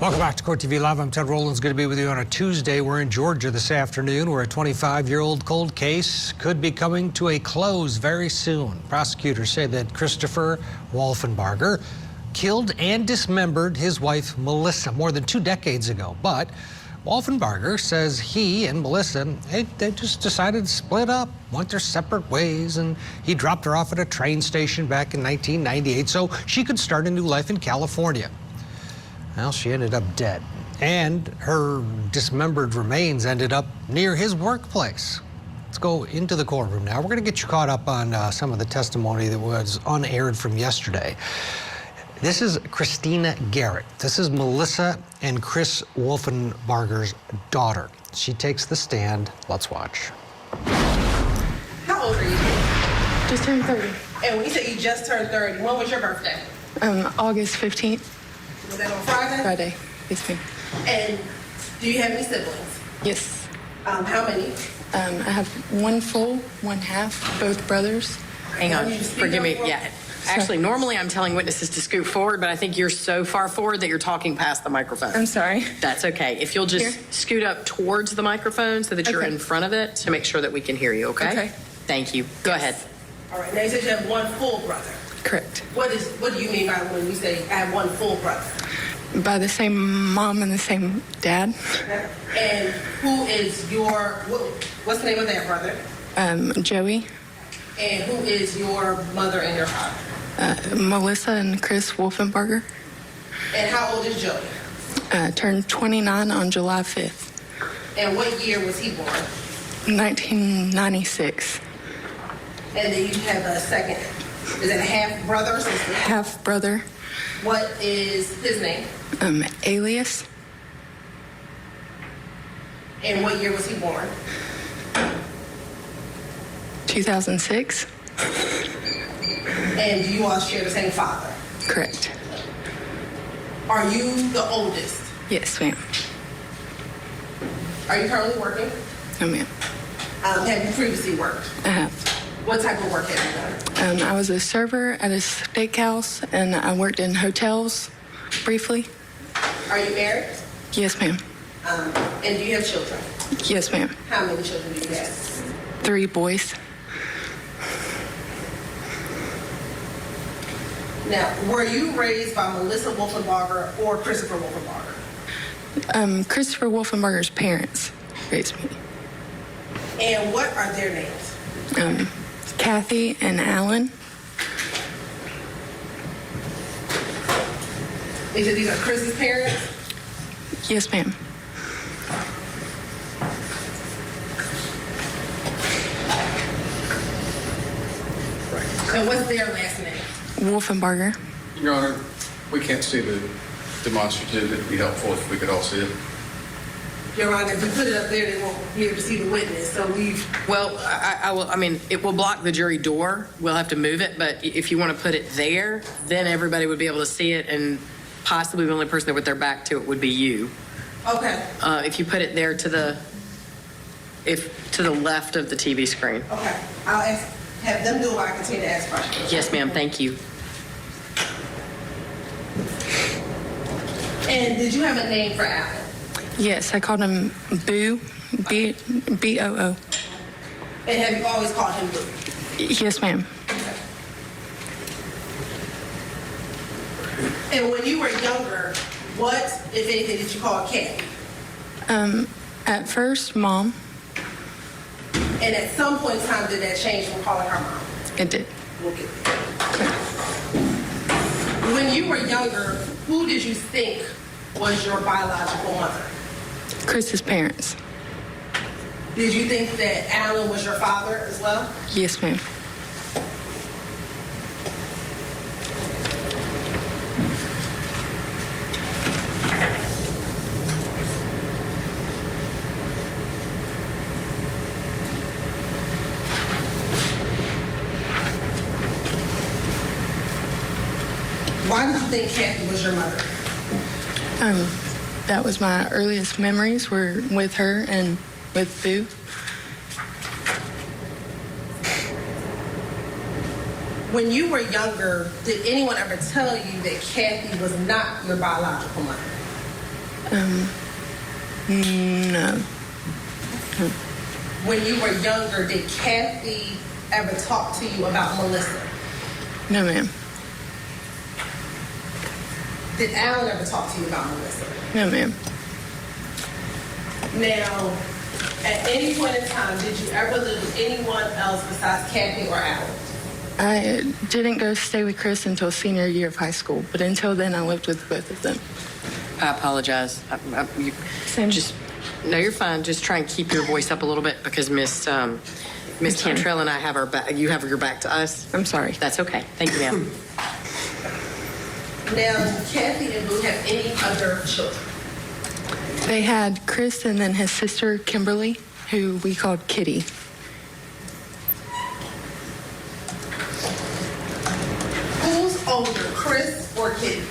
Welcome back to Court TV Live. I'm Ted Rowland's going to be with you on a Tuesday. We're in Georgia this afternoon where a 25-year-old cold case could be coming to a close very soon. Prosecutors say that Christopher Wolfenbarger killed and dismembered his wife, Melissa, more than 2 decades ago. But Wolfenbarger says he and Melissa, they just decided to split up, went their separate ways, and he dropped her off at a train station back in 1998 so she could start a new life in California. Well, she ended up dead, and her dismembered remains ended up near his workplace. Let's go into the courtroom now. We're going to get you caught up on some of the testimony that was unaired from yesterday. This is Christina Garrett. This is Melissa and Chris Wolfenbarger's daughter. She takes the stand. Let's watch. How old are you? Just turned 30. And when you say you just turned 30, when was your birthday? August 15th. Was that on Friday? Friday. Yes, ma'am. And do you have any siblings? Yes. How many? I have one full, one half, both brothers. Hang on, forgive me. Yeah, actually, normally I'm telling witnesses to scoot forward, but I think you're so far forward that you're talking past the microphone. I'm sorry. That's okay. If you'll just scoot up towards the microphone so that you're in front of it to make sure that we can hear you, okay? Okay. Thank you. Go ahead. All right, now you said you have one full brother. Correct. What do you mean by when you say I have one full brother? By the same mom and the same dad. And who is what's the name of that brother? Joey. And who is your mother and your father? Melissa and Chris Wolfenbarger. And how old is Joey? Turned 29 on July 5th. And what year was he born? 1996. And then you have a second. Is that a half brother or sister? Half brother. What is his name? Alias. And what year was he born? 2006. And do you all share the same father? Correct. Are you the oldest? Yes, ma'am. Are you currently working? No, ma'am. Have you previously worked? I have. What type of work have you done? I was a server at a steakhouse, and I worked in hotels briefly. Are you married? Yes, ma'am. And do you have children? Yes, ma'am. How many children do you have? 3 boys. Now, were you raised by Melissa Wolfenbarger or Christopher Wolfenbarger? Christopher Wolfenbarger's parents raised me. And what are their names? Kathy and Alan. You said these are Chris's parents? Yes, ma'am. And what's their last name? Wolfenbarger. Your Honor, we can't see the demonstrative. It'd be helpful if we could all see it. Your Honor, if you put it up there, they won't be able to see the witness. So Well, I will. I mean, it will block the jury door. We'll have to move it. But if you want to put it there, then everybody would be able to see it, and possibly the only person that with their back to it would be you. Okay. If you put it there to the left of the TV screen. Okay. I'll have them do it while I continue to ask questions. Yes, ma'am. Thank you. And did you have a name for Alan? Yes, I called him Boo. B-O-O. And have you always called him Boo? Yes, ma'am. And when you were younger, what, if anything, did you call Kathy? At first, Mom. And at some point in time, did that change from calling her mom? It did. We'll get there. When you were younger, who did you think was your biological mother? Chris's parents. Did you think that Alan was your father as well? Yes, ma'am. Why did you think Kathy was your mother? That was my earliest memories were with her and with Boo. When you were younger, did anyone ever tell you that Kathy was not your biological mother? No. When you were younger, did Kathy ever talk to you about Melissa? No, ma'am. Did Alan ever talk to you about Melissa? No, ma'am. Now, at any point in time, did you ever live with anyone else besides Kathy or Alan? I didn't go stay with Chris until senior year of high school, but until then I lived with both of them. I apologize. Same. No, you're fine. Just try and keep your voice up a little bit because Miss Cantrell and I have our back. You have your back to us. I'm sorry. That's okay. Thank you, ma'am. Now, do Kathy and Boo have any other children? They had Chris and then his sister Kimberly, who we called Kitty. Who's older, Chris or Kitty?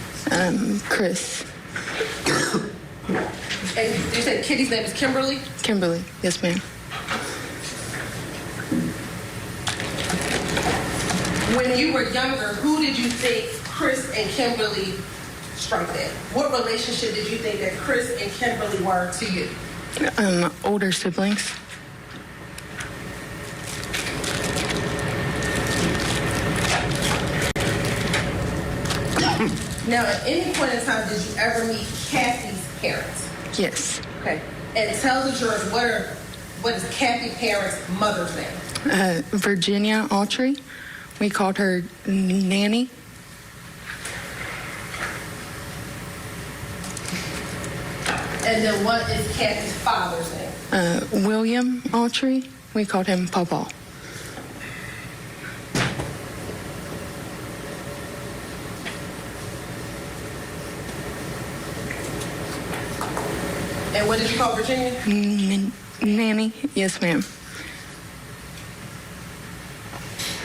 Chris. And you said Kitty's name is Kimberly? Kimberly. Yes, ma'am. When you were younger, who did you think Chris and Kimberly struck at? What relationship did you think that Chris and Kimberly were to you? Older siblings. Now, at any point in time, did you ever meet Kathy's parents? Yes. Okay. And tell the jurors what is Kathy's parents' mother's name? Virginia Autry. We called her Nanny. And then what is Kathy's father's name? William Autry. We called him Papa. And what did you call Virginia? Nanny. Yes, ma'am.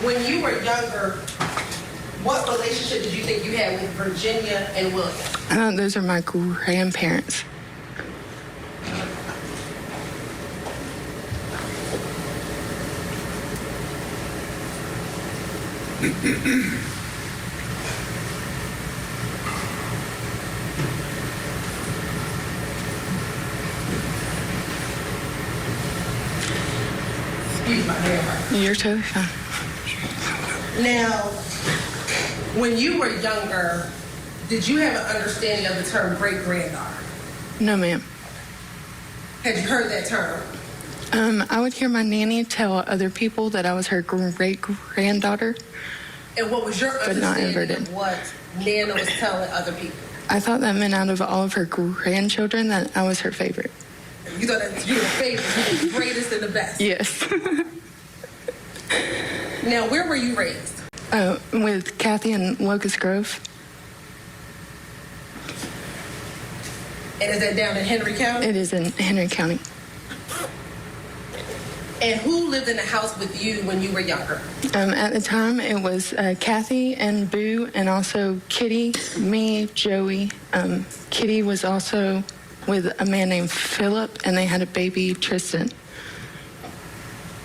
When you were younger, what relationship did you think you had with Virginia and William? Those are my grandparents. Excuse my grammar. You're totally fine. Now, when you were younger, did you have an understanding of the term great-granddaughter? No, ma'am. Had you heard that term? I would hear my nanny tell other people that I was her great-granddaughter. And what was your But not ever understanding did. of what Nana was telling other people? I thought that meant out of all of her grandchildren that I was her favorite. You thought that you were the favorite, you were the greatest and the best. Yes. Now, where were you raised? With Kathy in Locust Grove. And is that down in Henry County? It is in Henry County. And who lived in the house with you when you were younger? At the time, it was Kathy and Boo, and also Kitty, me, Joey. Kitty was also with a man named Philip, and they had a baby, Tristan.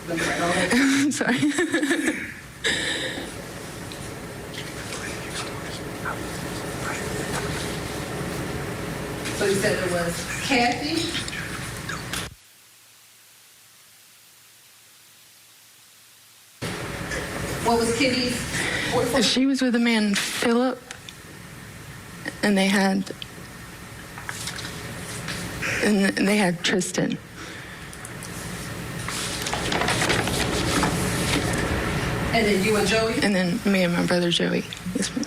Let me write all that. Sorry. So you said it was Kathy, what was Kitty's boyfriend? She was with a man, Philip, and they had Tristan. And then you and Joey? And then me and my brother Joey. Yes, ma'am.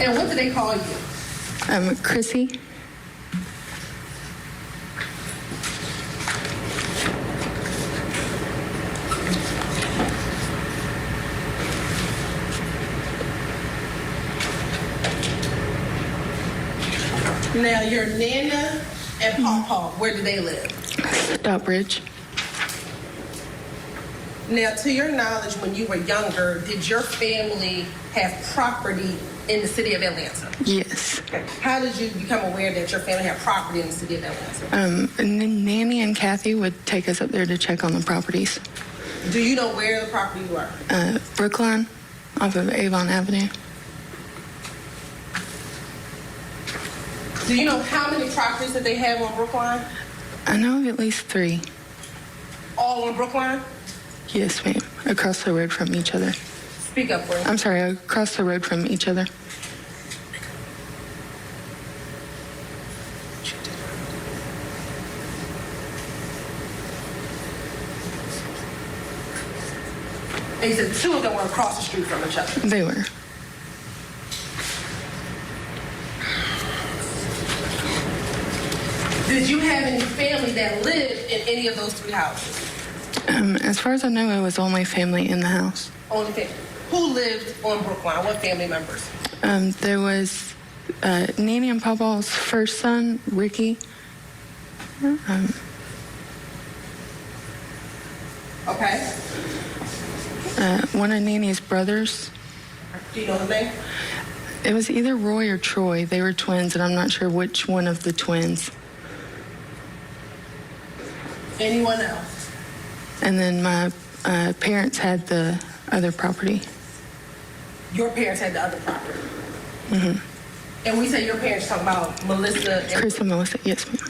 And what did they call you? Chrissy. Now, your Nana and Pawpaw, where do they live? Stockbridge. Now, to your knowledge, when you were younger, did your family have property in the city of Atlanta? Yes. How did you become aware that your family had property in the city of Atlanta? Nanny and Kathy would take us up there to check on the properties. Do you know where the property were? Brookline, off of Avon Avenue. Do you know how many properties that they have on Brookline? I know of at least 3. All on Brookline? Yes, ma'am. Across the road from each other. Speak up, please. I'm sorry, across the road from each other. And you said 2 of them were across the street from each other. They were. Did you have any family that lived in any of those 3 houses? As far as I know, it was only family in the house. Only family. Who lived on Brookline? What family members? There was Nanny and Papa's first son, Ricky. Okay. One of Nanny's brothers. Do you know the name? It was either Roy or Troy. They were twins, and I'm not sure which one of the twins. Anyone else? And then my parents had the other property. Your parents had the other property. Mm-hmm. And we say your parents, talking about Melissa and Chris and Melissa, yes, ma'am.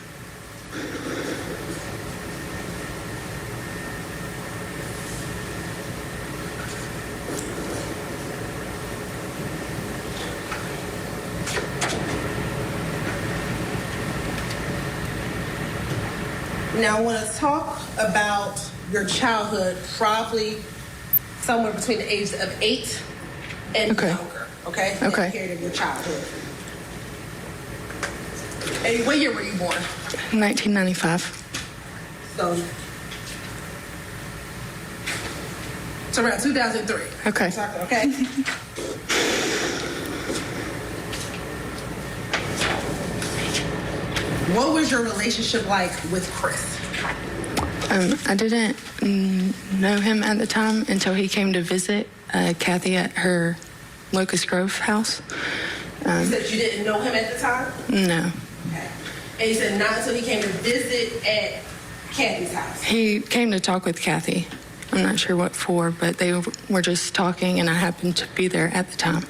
Now, I want to talk about your childhood, probably somewhere between the ages of 8 and Okay. younger, okay? Okay. That period of your childhood. And what year were you born? 1995. So around 2003. Okay. Okay? What was your relationship like with Chris? I didn't know him at the time until he came to visit Kathy at her Locust Grove house. You said you didn't know him at the time? No. Okay. And you said not until he came to visit at Kathy's house? He came to talk with Kathy. I'm not sure what for, but they were just talking, and I happened to be there at the time.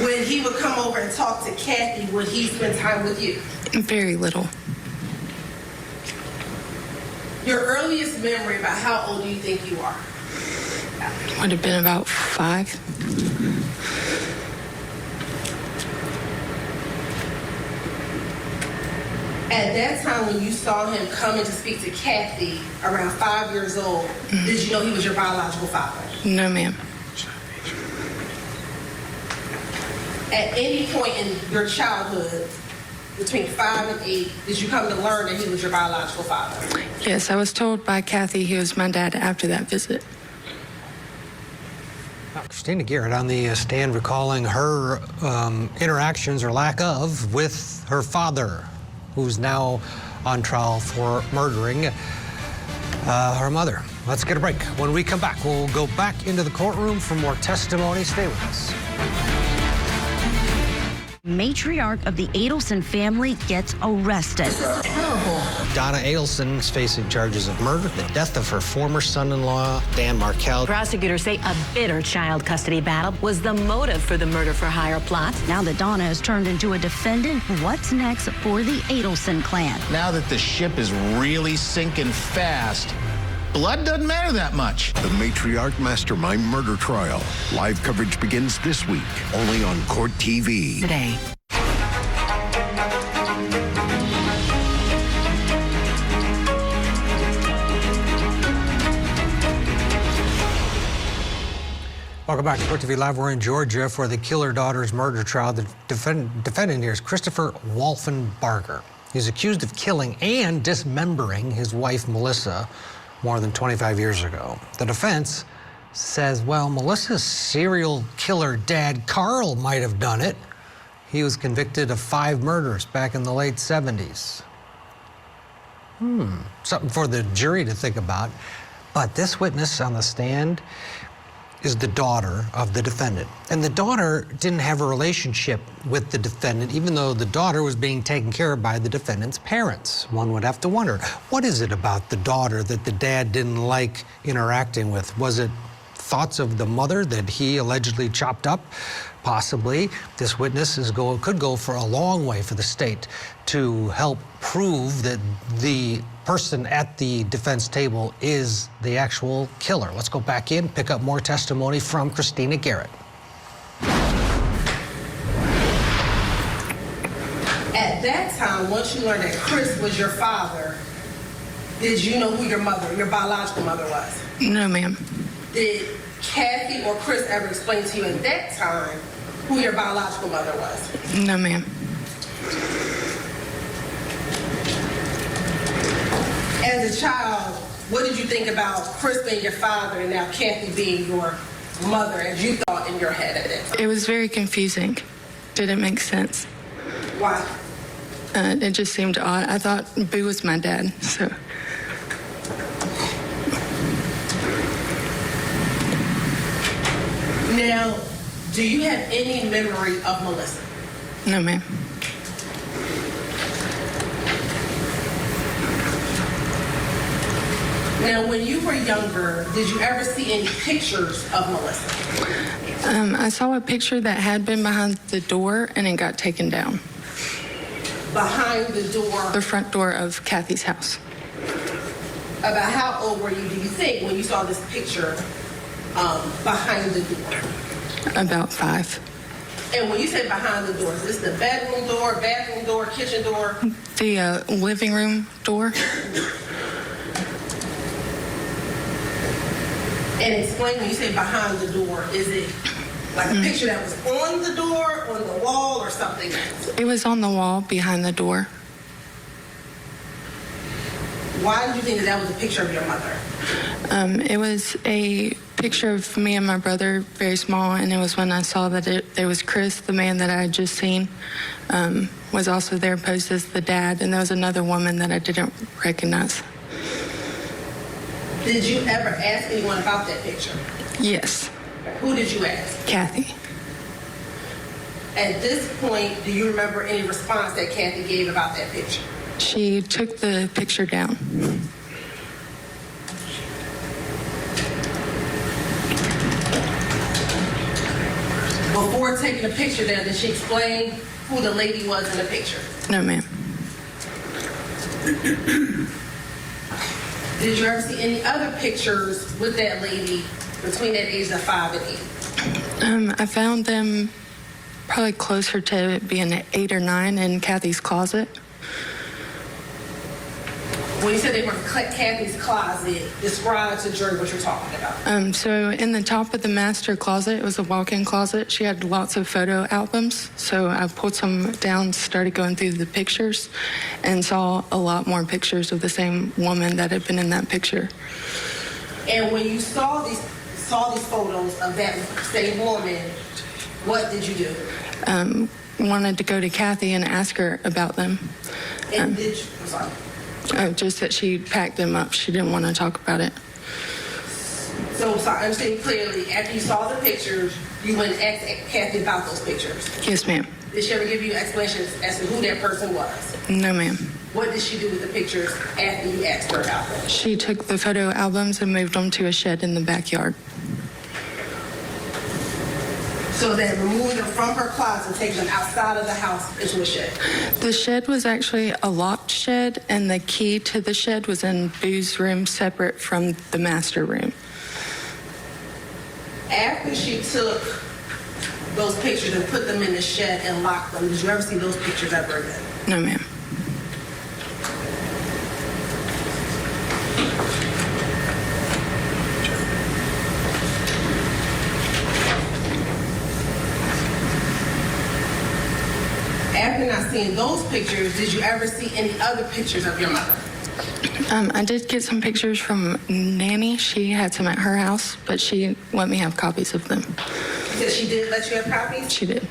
When he would come over and talk to Kathy, would he spend time with you? Very little. Your earliest memory about how old do you think you are? Would have been about 5. At that time when you saw him coming to speak to Kathy around 5 years old, did you know he was your biological father? No, ma'am. At any point in your childhood, between 5 and 8, did you come to learn that he was your biological father? Yes, I was told by Kathy he was my dad after that visit. Christina Garrett on the stand recalling her interactions or lack of with her father, who's now on trial for murdering her mother. Let's get a break. When we come back, we'll go back into the courtroom for more testimony. Stay with us. Matriarch of the Adelson family gets arrested. Donna Adelson is facing charges of murder, the death of her former son-in-law, Dan Markell. Prosecutors say a bitter child custody battle was the motive for the murder-for-hire plot. Now that Donna has turned into a defendant, what's next for the Adelson clan? Now that the ship is really sinking fast, blood doesn't matter that much. The Matriarch Mastermind murder trial. Live coverage begins this week, only on Court TV. Today. Welcome back to Court TV Live. We're in Georgia for the killer daughter's murder trial. The defendant here is Christopher Wolfenbarger. He's accused of killing and dismembering his wife, Melissa, more than 25 years ago. The defense says, well, Melissa's serial killer dad, Carl, might have done it. He was convicted of 5 murders back in the late 70s. Something for the jury to think about. But this witness on the stand is the daughter of the defendant. And the daughter didn't have a relationship with the defendant, even though the daughter was being taken care of by the defendant's parents. One would have to wonder, what is it about the daughter that the dad didn't like interacting with? Was it thoughts of the mother that he allegedly chopped up? Possibly. This witness could go for a long way for the state to help prove that the person at the defense table is the actual killer. Let's go back in, pick up more testimony from Christina Garrett. At that time, once you learned that Chris was your father, did you know who your biological mother was? No, ma'am. Did Kathy or Chris ever explain to you at that time who your biological mother was? No, ma'am. As a child, what did you think about Chris being your father and now Kathy being your mother, as you thought in your head at that time? It was very confusing. Didn't make sense. Why? It just seemed odd. I thought Boo was my dad, so. Now, do you have any memory of Melissa? No, ma'am. Now, when you were younger, did you ever see any pictures of Melissa? I saw a picture that had been behind the door and it got taken down. Behind the door? The front door of Kathy's house. About how old were you, do you think, when you saw this picture behind the door? About 5. And when you say behind the door, is this the bathroom door, kitchen door? The living room door. And explain, when you say behind the door, is it like a picture that was on the door, on the wall, or something else? It was on the wall behind the door. Why did you think that was a picture of your mother? It was a picture of me and my brother, very small, and it was when I saw that there was Chris, the man that I had just seen, was also there posed as the dad, and there was another woman that I didn't recognize. Did you ever ask anyone about that picture? Yes. Who did you ask? Kathy. At this point, do you remember any response that Kathy gave about that picture? She took the picture down. Before taking the picture down, did she explain who the lady was in the picture? No, ma'am. Did you ever see any other pictures with that lady between that age of 5 and 8? I found them probably closer to being 8 or 9 in Kathy's closet. When you said they were in Kathy's closet, describe to jury what you're talking about. So in the top of the master closet, it was a walk-in closet. She had lots of photo albums. So I pulled some down, started going through the pictures, and saw a lot more pictures of the same woman that had been in that picture. And when you saw these photos of that same woman, what did you do? Wanted to go to Kathy and ask her about them. And did you, I'm sorry. Just that she packed them up. She didn't want to talk about it. So I understand clearly, after you saw the pictures, you went and asked Kathy about those pictures. Yes, ma'am. Did she ever give you explanations as to who that person was? No, ma'am. What did she do with the pictures after you asked her about them? She took the photo albums and moved them to a shed in the backyard. So then removed them from her closet and taken them outside of the house into a shed. The shed was actually a locked shed, and the key to the shed was in Boo's room, separate from the master room. After she took those pictures and put them in the shed and locked them, did you ever see those pictures ever again? No, ma'am. After not seeing those pictures, did you ever see any other pictures of your mother? I did get some pictures from Nanny. She had some at her house, but she let me have copies of them. You said she did let you have copies? She did.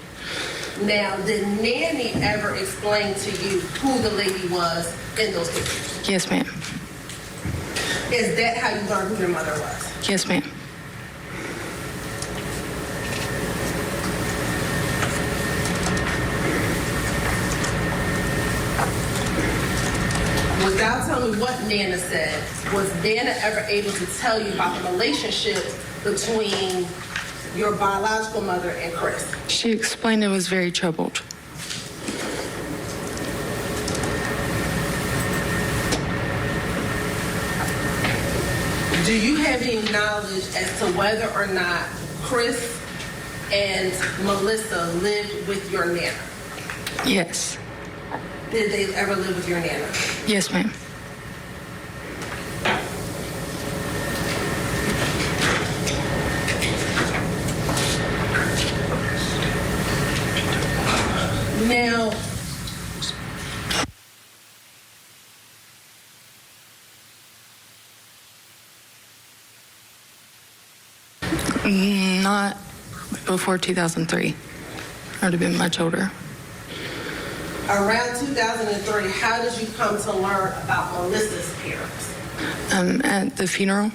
Now, did Nanny ever explain to you who the lady was in those pictures? Yes, ma'am. Is that how you learned who your mother was? Yes, ma'am. Without telling me what Nana said, was Nana ever able to tell you about the relationship between your biological mother and Chris? She explained it was very troubled. Do you have any knowledge as to whether or not Chris and Melissa lived with your nana? Yes. Did they ever live with your nana? Yes, ma'am. Now, Not before 2003. I would have been much older. around 2003, how did you come to learn about Melissa's parents? At the funeral.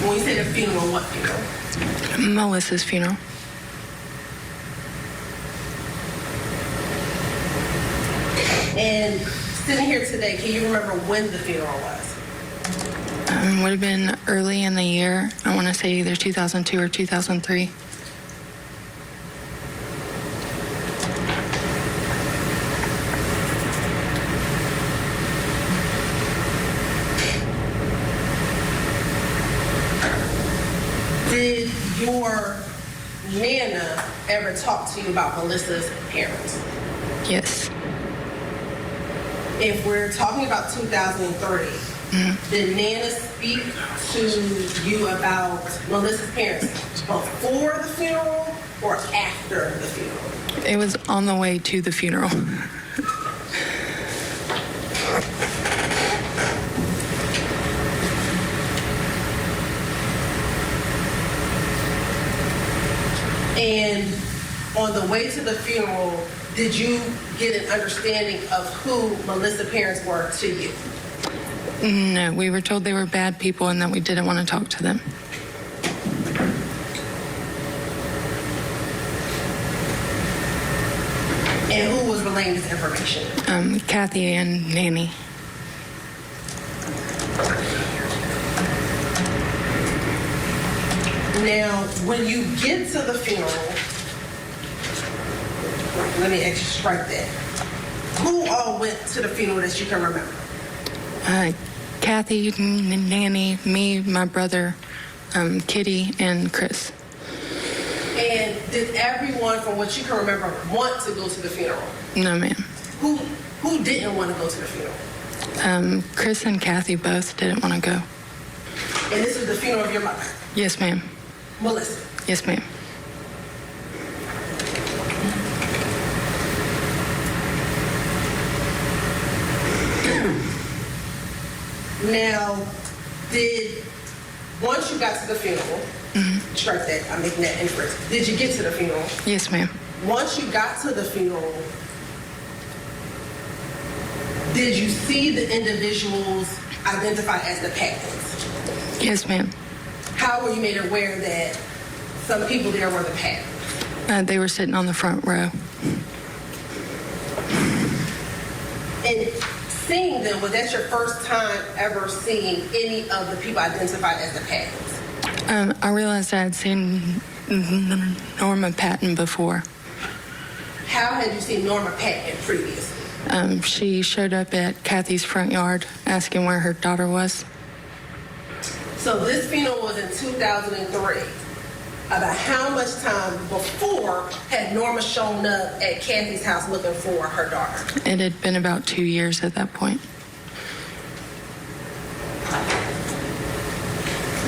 When you say the funeral, what funeral? Melissa's funeral. And sitting here today, can you remember when the funeral was? Would have been early in the year. I want to say either 2002 or 2003. Did your Nana ever talk to you about Melissa's parents? Yes. If we're talking about 2003, did Nana speak to you about Melissa's parents before the funeral or after the funeral? It was on the way to the funeral. And on the way to the funeral, did you get an understanding of who Melissa's parents were to you? No, we were told they were bad people and that we didn't want to talk to them. And who was relaying this information? Kathy and Nanny. Now, when you get to the funeral, let me actually strike that. Who all went to the funeral that you can remember? Kathy, Nanny, me, my brother, Kitty, and Chris. And did everyone, from what you can remember, want to go to the funeral? No, ma'am. Who didn't want to go to the funeral? Chris and Kathy both didn't want to go. And this is the funeral of your mother, Yes, ma'am. Melissa. Yes, ma'am. Now, once you got to the funeral, strike that, I'm making that inference. Did you get to the funeral? Yes, ma'am. Once you got to the funeral, did you see the individuals identified as the Pattons? Yes, ma'am. How were you made aware that some people there were the Pattons? They were sitting on the front row. And seeing them, was that your first time ever seeing any of the people identified as the Pattons? I realized I had seen Norma Patton before. How had you seen Norma Patton previously? She showed up at Kathy's front yard asking where her daughter was. So this funeral was in 2003. About how much time before had Norma shown up at Kathy's house looking for her daughter? It had been about 2 years at that point.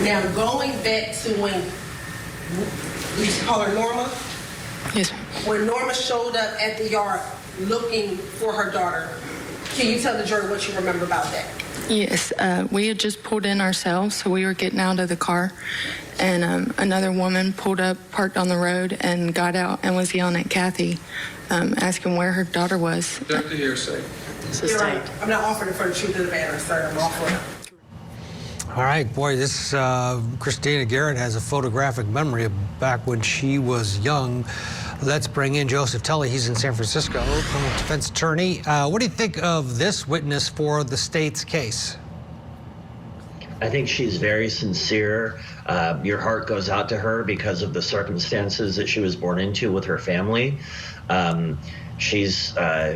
Now, going back to when we call her Norma, Yes, ma'am. when Norma showed up at the yard looking for her daughter, can you tell the jury what you remember about that? Yes, we had just pulled in ourselves, so we were getting out of the car, and another woman pulled up, parked on the road, and got out and was yelling at Kathy, asking where her daughter was. Object to hearsay. You're right. I'm not offering it for the truth of the matter, sir. I'm offering it. All right, boy, this Christina Garrett has a photographic memory of back when she was young. Let's bring in Joseph Tully. He's in San Francisco, criminal defense attorney. What do you think of this witness for the state's case? I think she's very sincere. Your heart goes out to her because of the circumstances that she was born into with her family. She's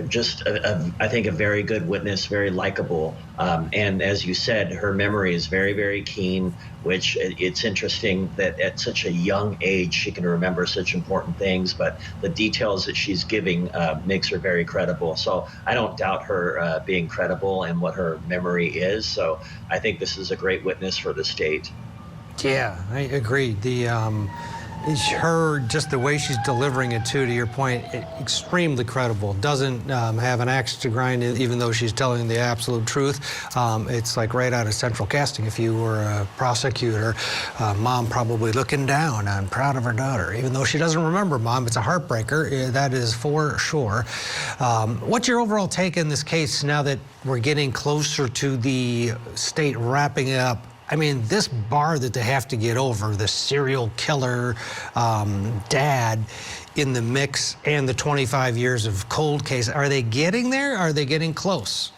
just, I think, a very good witness, very likable. And as you said, her memory is very, very keen, which it's interesting that at such a young age, she can remember such important things, but the details that she's giving makes her very credible. So I don't doubt her being credible and what her memory is. So I think this is a great witness for the state. Yeah, I agree. Her, just the way she's delivering it, too, to your point, extremely credible. Doesn't have an axe to grind, even though she's telling the absolute truth. It's like right out of central casting. If you were a prosecutor, mom probably looking down on proud of her daughter, even though she doesn't remember mom. It's a heartbreaker, that is for sure. What's your overall take in this case now that we're getting closer to the state wrapping it up? I mean, this bar that they have to get over, the serial killer dad in the mix and the 25 years of cold case, are they getting there? Are they getting close?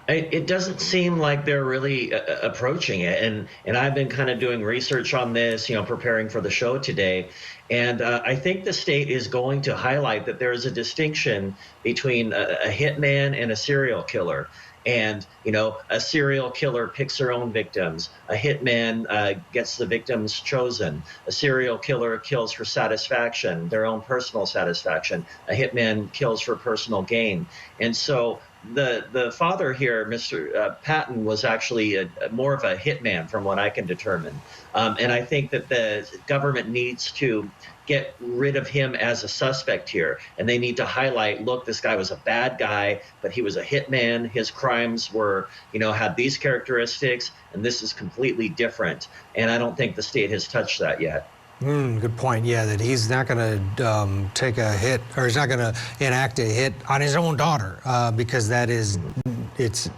It doesn't seem like they're really approaching it. And I've been kind of doing research on this, preparing for the show today. And I think the state is going to highlight that there is a distinction between a hitman and a serial killer. And, a serial killer picks her own victims. A hitman gets the victims chosen. A serial killer kills for satisfaction, their own personal satisfaction. A hitman kills for personal gain. And so the father here, Mr. Patton, was actually more of a hitman from what I can determine. And I think that the government needs to get rid of him as a suspect here. And they need to highlight, look, this guy was a bad guy, but he was a hitman. His crimes were, had these characteristics, and this is completely different. And I don't think the state has touched that yet. Good point. Yeah, that he's not going to take a hit, or he's not going to enact a hit on his own daughter, because it's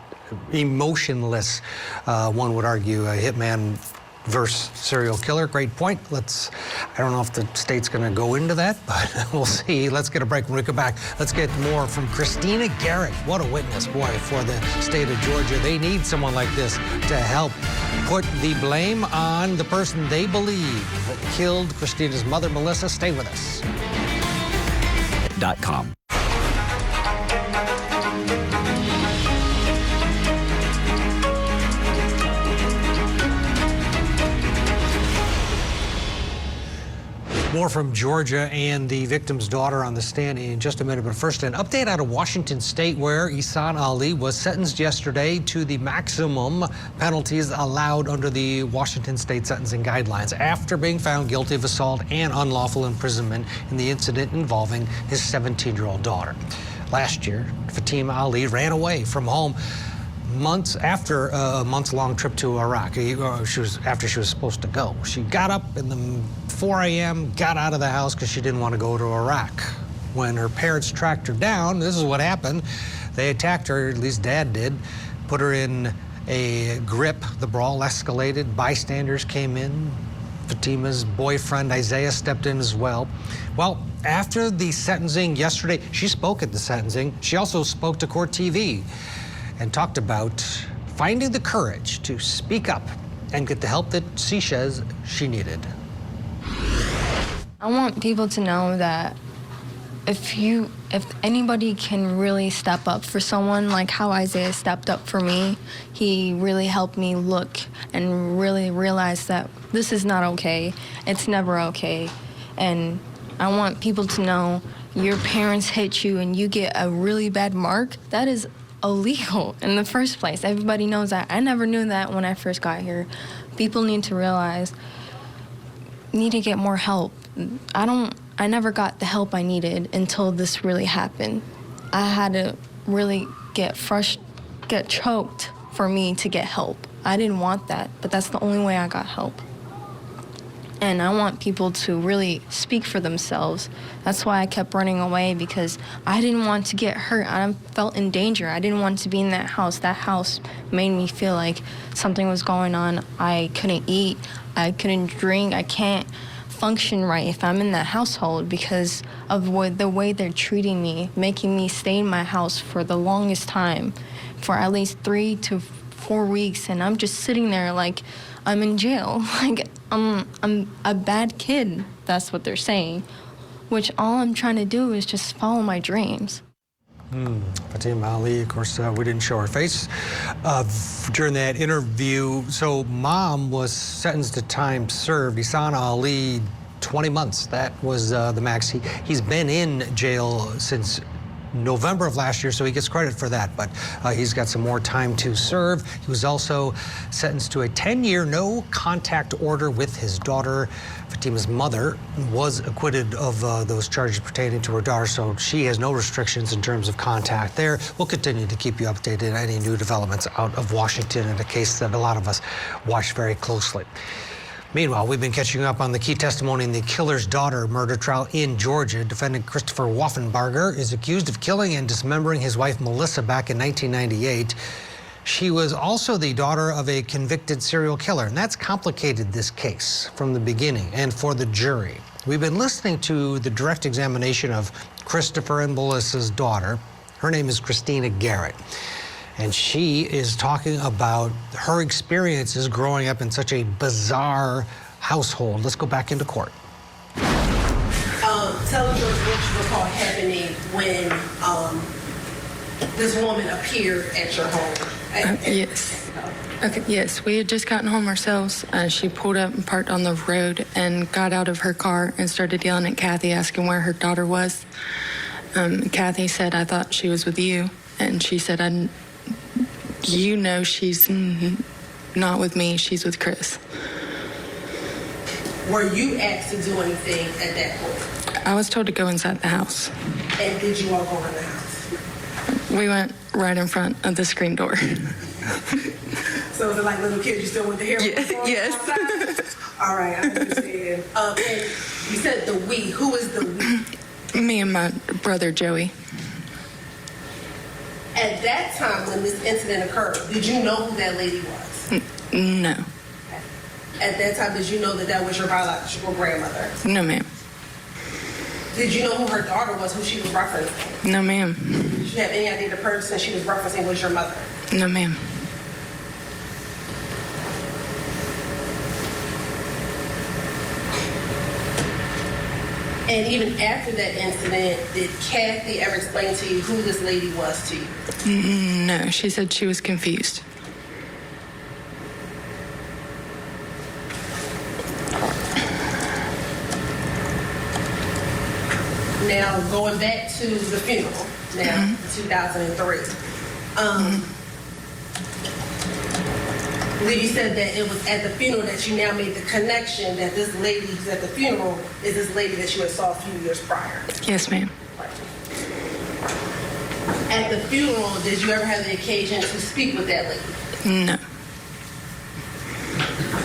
emotionless. One would argue a hitman versus serial killer. Great point. I don't know if the state's going to go into that, but we'll see. Let's get a break. When we come back, let's get more from Christina Garrett. What a witness, boy, for the state of Georgia. They need someone like this to help put the blame on the person they believe killed Christina's mother, Melissa. Stay with us. .com. More from Georgia and the victim's daughter on the stand in just a minute. But first, an update out of Washington State, where Ihsan Ali was sentenced yesterday to the maximum penalties allowed under the Washington State sentencing guidelines after being found guilty of assault and unlawful imprisonment in the incident involving his 17-year-old daughter. Last year, Fatima Ali ran away from home months after a months-long trip to Iraq. After she was supposed to go. She got up in the 4 a.m., got out of the house because she didn't want to go to Iraq. When her parents tracked her down, this is what happened. They attacked her, at least Dad did, put her in a grip. The brawl escalated. Bystanders came in. Fatima's boyfriend, Isaiah, stepped in as well. Well, after the sentencing yesterday, she spoke at the sentencing. She also spoke to Court TV and talked about finding the courage to speak up and get the help that she says she needed. I want people to know that if anybody can really step up for someone like how Isaiah stepped up for me, he really helped me look and really realize that this is not okay. It's never okay. And I want people to know your parents hit you and you get a really bad mark, that is illegal in the first place. Everybody knows that. I never knew that when I first got here. People need to realize, need to get more help. I never got the help I needed until this really happened. I had to really get choked for me to get help. I didn't want that, but that's the only way I got help. And I want people to really speak for themselves. That's why I kept running away, because I didn't want to get hurt. I felt in danger. I didn't want to be in that house. That house made me feel like something was going on. I couldn't eat. I couldn't drink. I can't function right if I'm in that household because of the way they're treating me, making me stay in my house for the longest time, for at least 3 to 4 weeks, and I'm just sitting there like I'm in jail, like I'm a bad kid. That's what they're saying, which all I'm trying to do is just follow my dreams. Fatima Ali, of course, we didn't show her face during that interview. So mom was sentenced to time served. Ihsan Ali, 20 months. That was the max. He's been in jail since November of last year, so he gets credit for that, but he's got some more time to serve. He was also sentenced to a 10-year no-contact order with his daughter. Fatima's mother was acquitted of those charges pertaining to her daughter, so she has no restrictions in terms of contact there. We'll continue to keep you updated on any new developments out of Washington in a case that a lot of us watch very closely. Meanwhile, we've been catching up on the key testimony in the killer's daughter murder trial in Georgia. Defendant Christina Wolfenbarger is accused of killing and dismembering his wife Melissa back in 1998. She was also the daughter of a convicted serial killer, and that's complicated this case from the beginning and for the jury. We've been listening to the direct examination of Christopher and Melissa's daughter. Her name is Christina Garrett. And she is talking about her experiences growing up in such a bizarre household. Let's go back into court. Tell us what you recall happening when this woman appeared at your home. Yes. Okay, yes, we had just gotten home ourselves. She pulled up and parked on the road and got out of her car and started yelling at Kathy, asking where her daughter was. Kathy said, "I thought she was with you." And she said, "You know she's not with me, she's with Chris." Were you asked to do anything at that point? I was told to go inside the house. And did you all go in the house? We went right in front of the screen door. So is it like little kids, you still went to hear? Yes. All right, I understand. And you said the we. Who is the we? Me and my brother, Joey. At that time when this incident occurred, did you know who that lady was? No. At that time, did you know that that was your biological grandmother? No, ma'am. Did you know who her daughter was, who she was referencing? No, ma'am. Did you have any idea the person she was referencing was your mother? No, ma'am. And even after that incident, did Kathy ever explain to you who this lady was to you? No, she said she was confused. Now, going back to the funeral, now, 2003. I believe you said that it was at the funeral that you now made the connection that this lady who's at the funeral is this lady that you had saw a few years prior. Yes, ma'am. At the funeral, did you ever have the occasion to speak with that lady? No.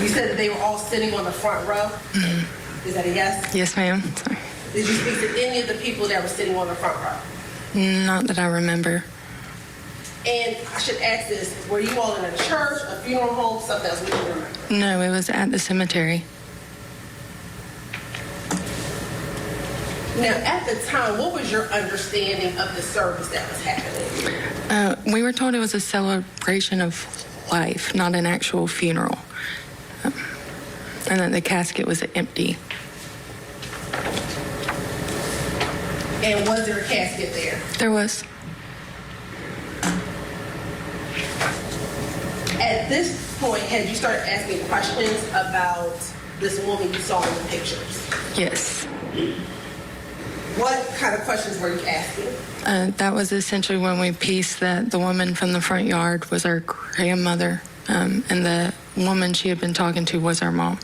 You said that they were all sitting on the front row. Is that a yes? Yes, ma'am. Sorry. Did you speak to any of the people that were sitting on the front row? Not that I remember. And I should ask this, were you all in a church, a funeral home, something else we don't remember? No, it was at the cemetery. Now, at the time, what was your understanding of the service that was happening? We were told it was a celebration of life, not an actual funeral. And that the casket was empty. And was there a casket there? There was. At this point, had you started asking questions about this woman you saw in the pictures? Yes. What kind of questions were you asking? That was essentially when we pieced that the woman from the front yard was our grandmother, and the woman she had been talking to was our mom.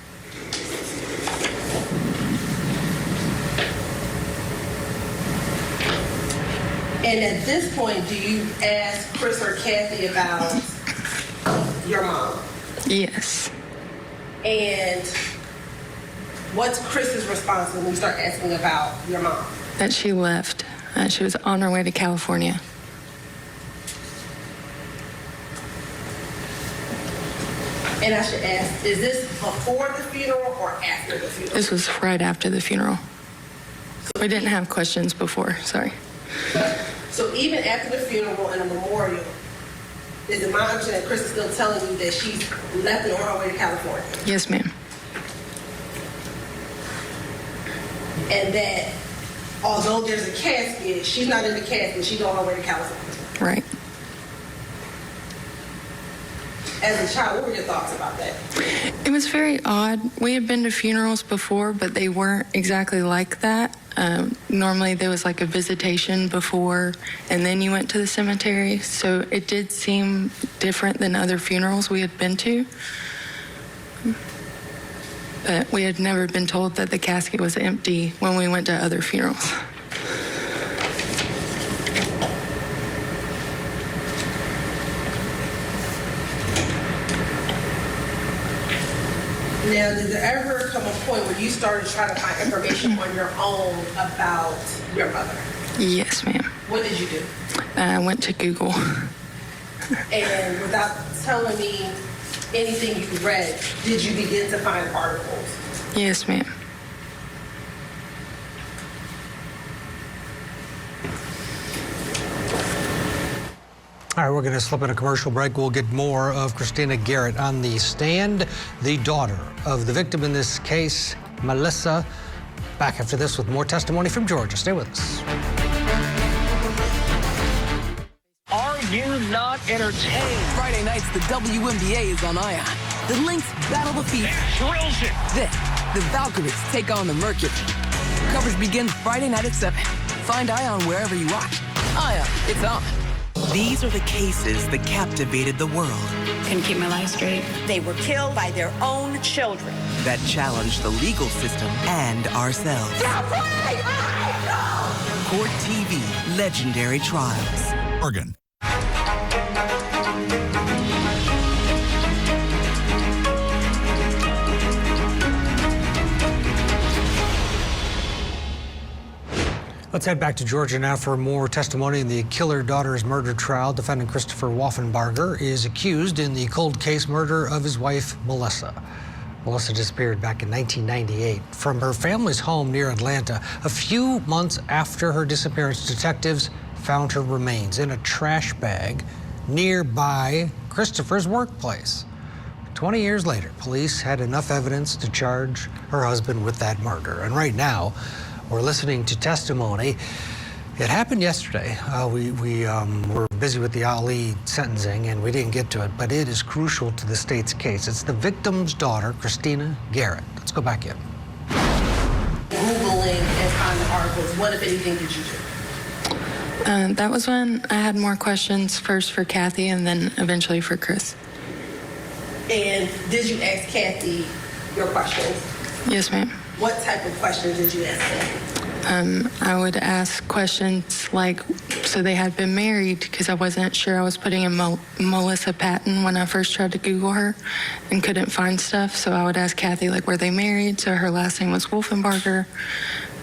And at this point, do you ask Chris or Kathy about your mom? Yes. And what's Chris's response when we start asking about your mom? That she left. She was on her way to California. And I should ask, is this before the funeral or after the funeral? This was right after the funeral. We didn't have questions before, sorry. So even after the funeral and the memorial, is it my understanding that Chris is still telling you that she's left and on her way to California? Yes, ma'am. And that although there's a casket, she's not in the casket, she's on her way to California. Right. As a child, what were your thoughts about that? It was very odd. We had been to funerals before, but they weren't exactly like that. Normally there was like a visitation before, and then you went to the cemetery. So it did seem different than other funerals we had been to. But we had never been told that the casket was empty when we went to other funerals. Now, did there ever come a point where you started trying to find information on your own about your mother? Yes, ma'am. What did you do? I went to Google. And without telling me anything you read, did you begin to find articles? Yes, ma'am. All right, we're going to slip in a commercial break. We'll get more of Christina Garrett on the stand, the daughter of the victim in this case, Melissa. Back after this with more testimony from Georgia. Stay with us. Are you not entertained? Friday nights, the WNBA is on Ion. The Lynx battle the feet. Thrills it. Then, the Valkyries take on the Mercury. Coverage begins Friday night at 7. Find Ion wherever you watch. Ion, it's on. These are the cases that captivated the world. Couldn't keep my life straight. They were killed by their own children. That challenged the legal system and ourselves. Court TV, Legendary Trials. Oregon. Let's head back to Georgia now for more testimony in the killer daughter's murder trial. Defendant Christopher Wolfenbarger is accused in the cold case murder of his wife, Melissa. Melissa disappeared back in 1998 from her family's home near Atlanta. A few months after her disappearance, detectives found her remains in a trash bag nearby Christopher's workplace. 20 years later, police had enough evidence to charge her husband with that murder. And right now, we're listening to testimony. It happened yesterday. We were busy with the Ali sentencing and we didn't get to it, but it is crucial to the state's case. It's the victim's daughter, Christina Garrett. Let's go back in. Googling and finding articles. What, if anything, did you do? That was when I had more questions, first for Kathy and then eventually for Chris. And did you ask Kathy your questions? Yes, ma'am. What type of questions did you ask Kathy? I would ask questions like, so they had been married, because I wasn't sure. I was putting in Melissa Patton when I first tried to Google her and couldn't find stuff. So I would ask Kathy, like, were they married? So her last name was Wolfenbarger.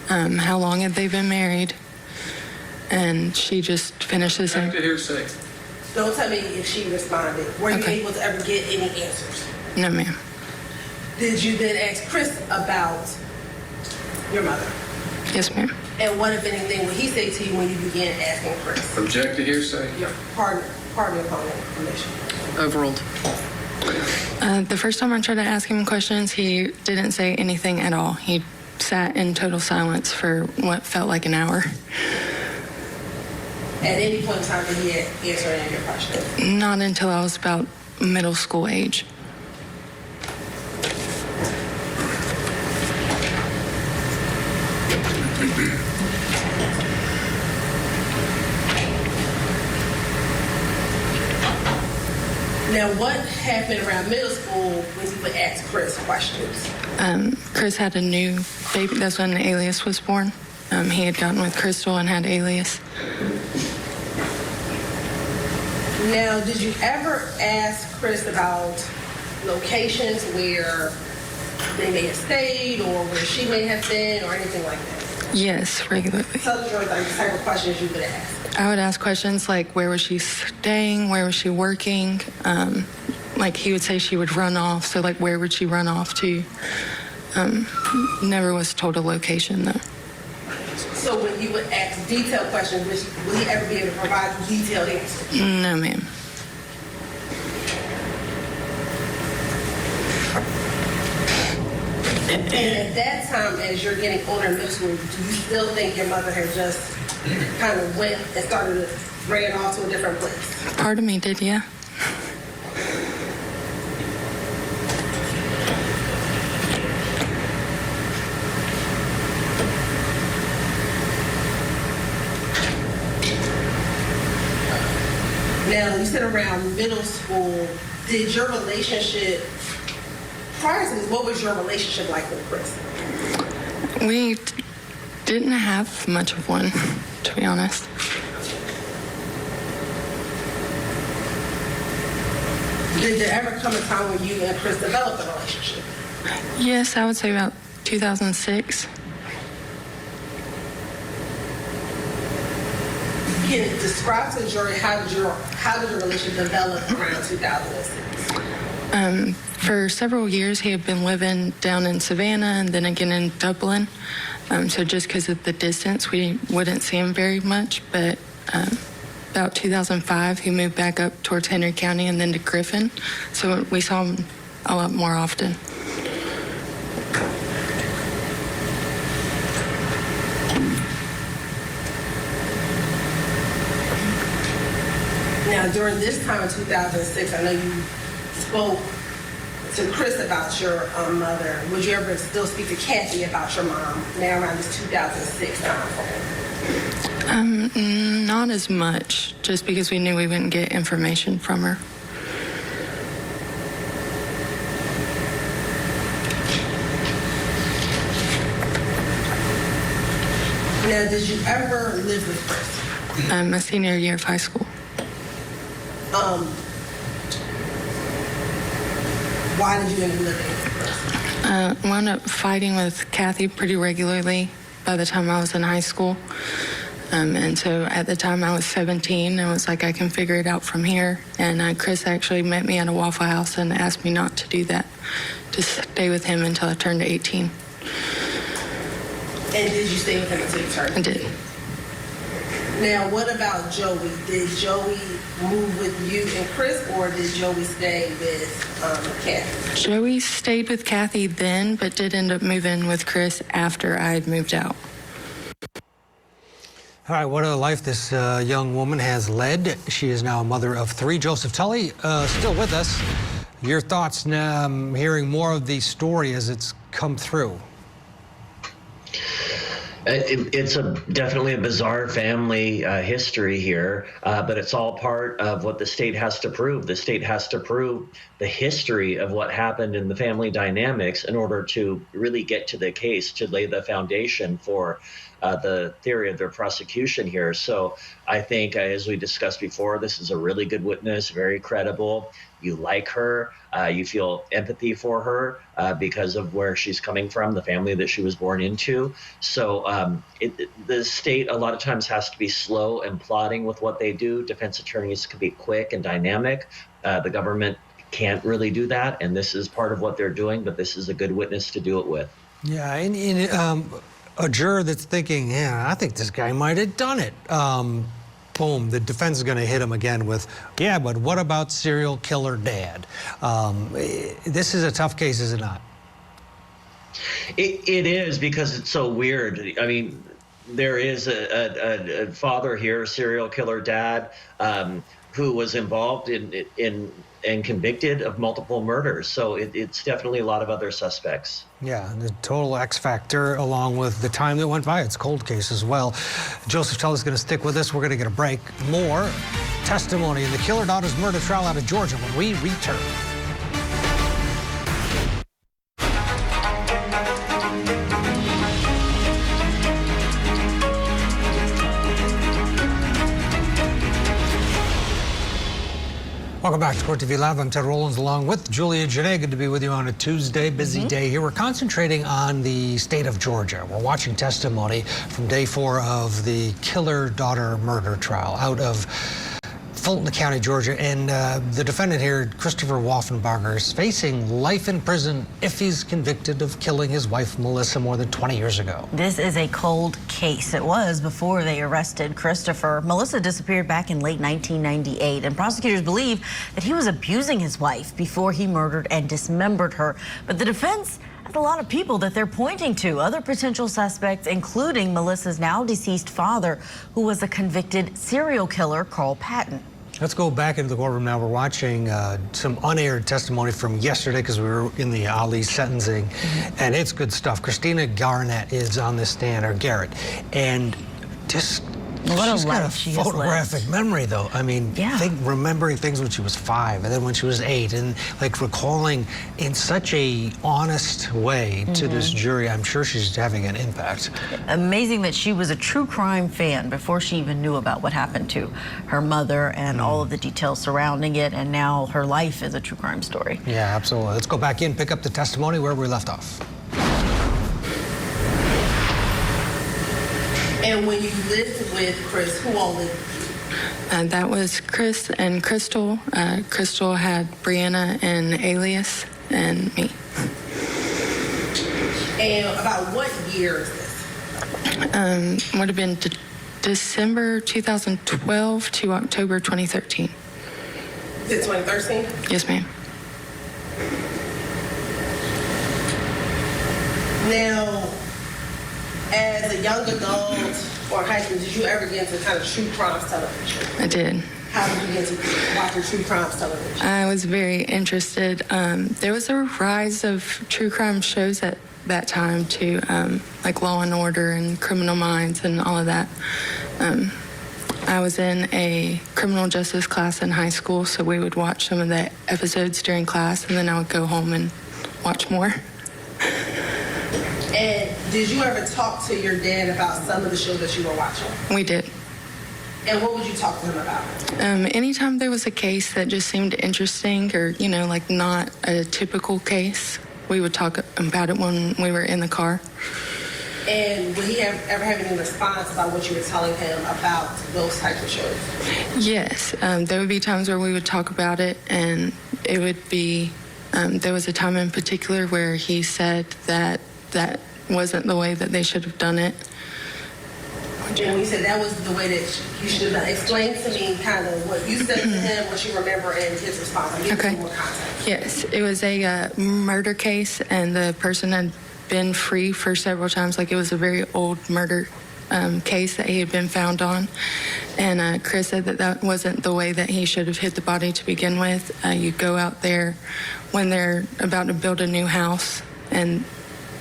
How long had they been married? And she just finished this. Back to hearsay. Don't tell me if she responded. Were you able to ever get any answers? No, ma'am. Did you then ask Chris about your mother? Yes, ma'am. And what, if anything, would he say to you when you began asking Chris? Object to hearsay. Your pardon upon information. Overruled. The first time I tried to ask him questions, he didn't say anything at all. He sat in total silence for what felt like an hour. At any point in time, did he answer any of your questions? Not until I was about middle school age. Now, what happened around middle school when you would ask Chris questions? Chris had a new baby. That's when Alias was born. He had gotten with Crystal and had Alias. Now, did you ever ask Chris about locations where they may have stayed or where she may have been or anything like that? Yes, regularly. Tell the jury like the type of questions you would ask. I would ask questions like, where was she staying? Where was she working? like he would say she would run off. So like, where would she run off to? Never was told a location though. So when you would ask detailed questions, will he ever be able to provide you detailed answers? No, ma'am. And at that time, as you're getting older in middle school, do you still think your mother had just kind of went and started to ran off to a different place? Part of me did, yeah. Now, you said around middle school, did your relationship, prior to this, what was your relationship like with Chris? We didn't have much of one, to be honest. Did there ever come a time when you and Chris developed a relationship? Yes, I would say about 2006. Can you describe to the jury how did your relationship develop around 2006? For several years, he had been living down in Savannah and then again in Dublin. So just because of the distance, we wouldn't see him very much. But about 2005, he moved back up towards Henry County and then to Griffin. So we saw him a lot more often. Now, during this time in 2006, I know you spoke to Chris about your mother. Would you ever still speak to Kathy about your mom now around this 2006 time frame? Not as much, just because we knew we wouldn't get information from her. Now, did you ever live with Chris? My senior year of high school. Why did you end up living with Chris? Wound up fighting with Kathy pretty regularly by the time I was in high school. And so at the time I was 17, I was like, I can figure it out from here. And Chris actually met me at a Waffle House and asked me not to do that, to stay with him until I turned 18. And did you stay with him until you turned 18? I did. Now, what about Joey? Did Joey move with you and Chris, or did Joey stay with Kathy? Joey stayed with Kathy then, but did end up moving with Chris after I had moved out. All right, what a life this young woman has led. She is now a mother of 3. Joseph Tully, still with us. Your thoughts now, hearing more of the story as it's come through? It's definitely a bizarre family history here, but it's all part of what the state has to prove. The state has to prove the history of what happened in the family dynamics in order to really get to the case, to lay the foundation for the theory of their prosecution here. So I think, as we discussed before, this is a really good witness, very credible. You like her, you feel empathy for her because of where she's coming from, the family that she was born into. So the state a lot of times has to be slow and plodding with what they do. Defense attorneys can be quick and dynamic. The government can't really do that, and this is part of what they're doing, but this is a good witness to do it with. Yeah, and a juror that's thinking, yeah, I think this guy might have done it. Boom, the defense is going to hit him again with, yeah, but what about serial killer dad? This is a tough case, is it not? It is, because it's so weird. I mean, there is a father here, serial killer dad, who was involved in and convicted of multiple murders. So it's definitely a lot of other suspects. Yeah, the total X factor, along with the time that went by. It's a cold case as well. Joseph Tully's going to stick with us. We're going to get a break. More testimony in the killer daughter's murder trial out of Georgia when we return. Welcome back to Court TV Live. I'm Ted Rollins along with Julia Janae. Good to be with you on a Tuesday, busy day here. We're concentrating on the state of Georgia. We're watching testimony from day 4 of the killer daughter murder trial out of Fulton County, Georgia, and the defendant here, Christopher Wolfenbarger, is facing life in prison if he's convicted of killing his wife, Melissa, more than 20 years ago. This is a cold case. It was before they arrested Christopher. Melissa disappeared back in late 1998, and prosecutors believe that he was abusing his wife before he murdered and dismembered her. But the defense has a lot of people that they're pointing to, other potential suspects, including Melissa's now deceased father, who was a convicted serial killer, Carl Patton. Let's go back into the courtroom now. We're watching some unaired testimony from yesterday because we were in the Ali sentencing, and it's good stuff. Christina Garrett is on the stand, or Garrett, and just she's got a photographic memory, though. I mean, remembering things when she was 5, and then when she was 8, and like recalling in such a honest way to this jury. I'm sure she's having an impact. Amazing that she was a true crime fan before she even knew about what happened to her mother and all of the details surrounding it, and now her life is a true crime story. Yeah, absolutely. Let's go back in, pick up the testimony where we left off. And when you lived with Chris, who all lived with you? That was Chris and Crystal. Crystal had Brianna and Alias and me. And about what year is this? Would have been December 2012 to October 2013. Is it 2013? Yes, ma'am. Now, as a young adult or high school, did you ever get into kind of true crime television? I did. How did you get into watching true crime television? I was very interested. There was a rise of true crime shows at that time too, like Law and Order and Criminal Minds and all of that. I was in a criminal justice class in high school, so we would watch some of the episodes during class, and then I would go home and watch more. And did you ever talk to your dad about some of the shows that you were watching? We did. And what would you talk to him about? Anytime there was a case that just seemed interesting or, you know, like not a typical case, we would talk about it when we were in the car. And would he ever have any response about what you were telling him about those types of shows? Yes. There would be times where we would talk about it, and it would be, there was a time in particular where he said that wasn't the way that they should have done it. And when you said that was the way that you should have done, explain to me kind of what you said to him, what you remember, and his response. I'll give you some more context. Yes, it was a murder case, and the person had been free for several times. Like, it was a very old murder case that he had been found on. And Chris said that wasn't the way that he should have hid the body to begin with. You go out there when they're about to build a new house and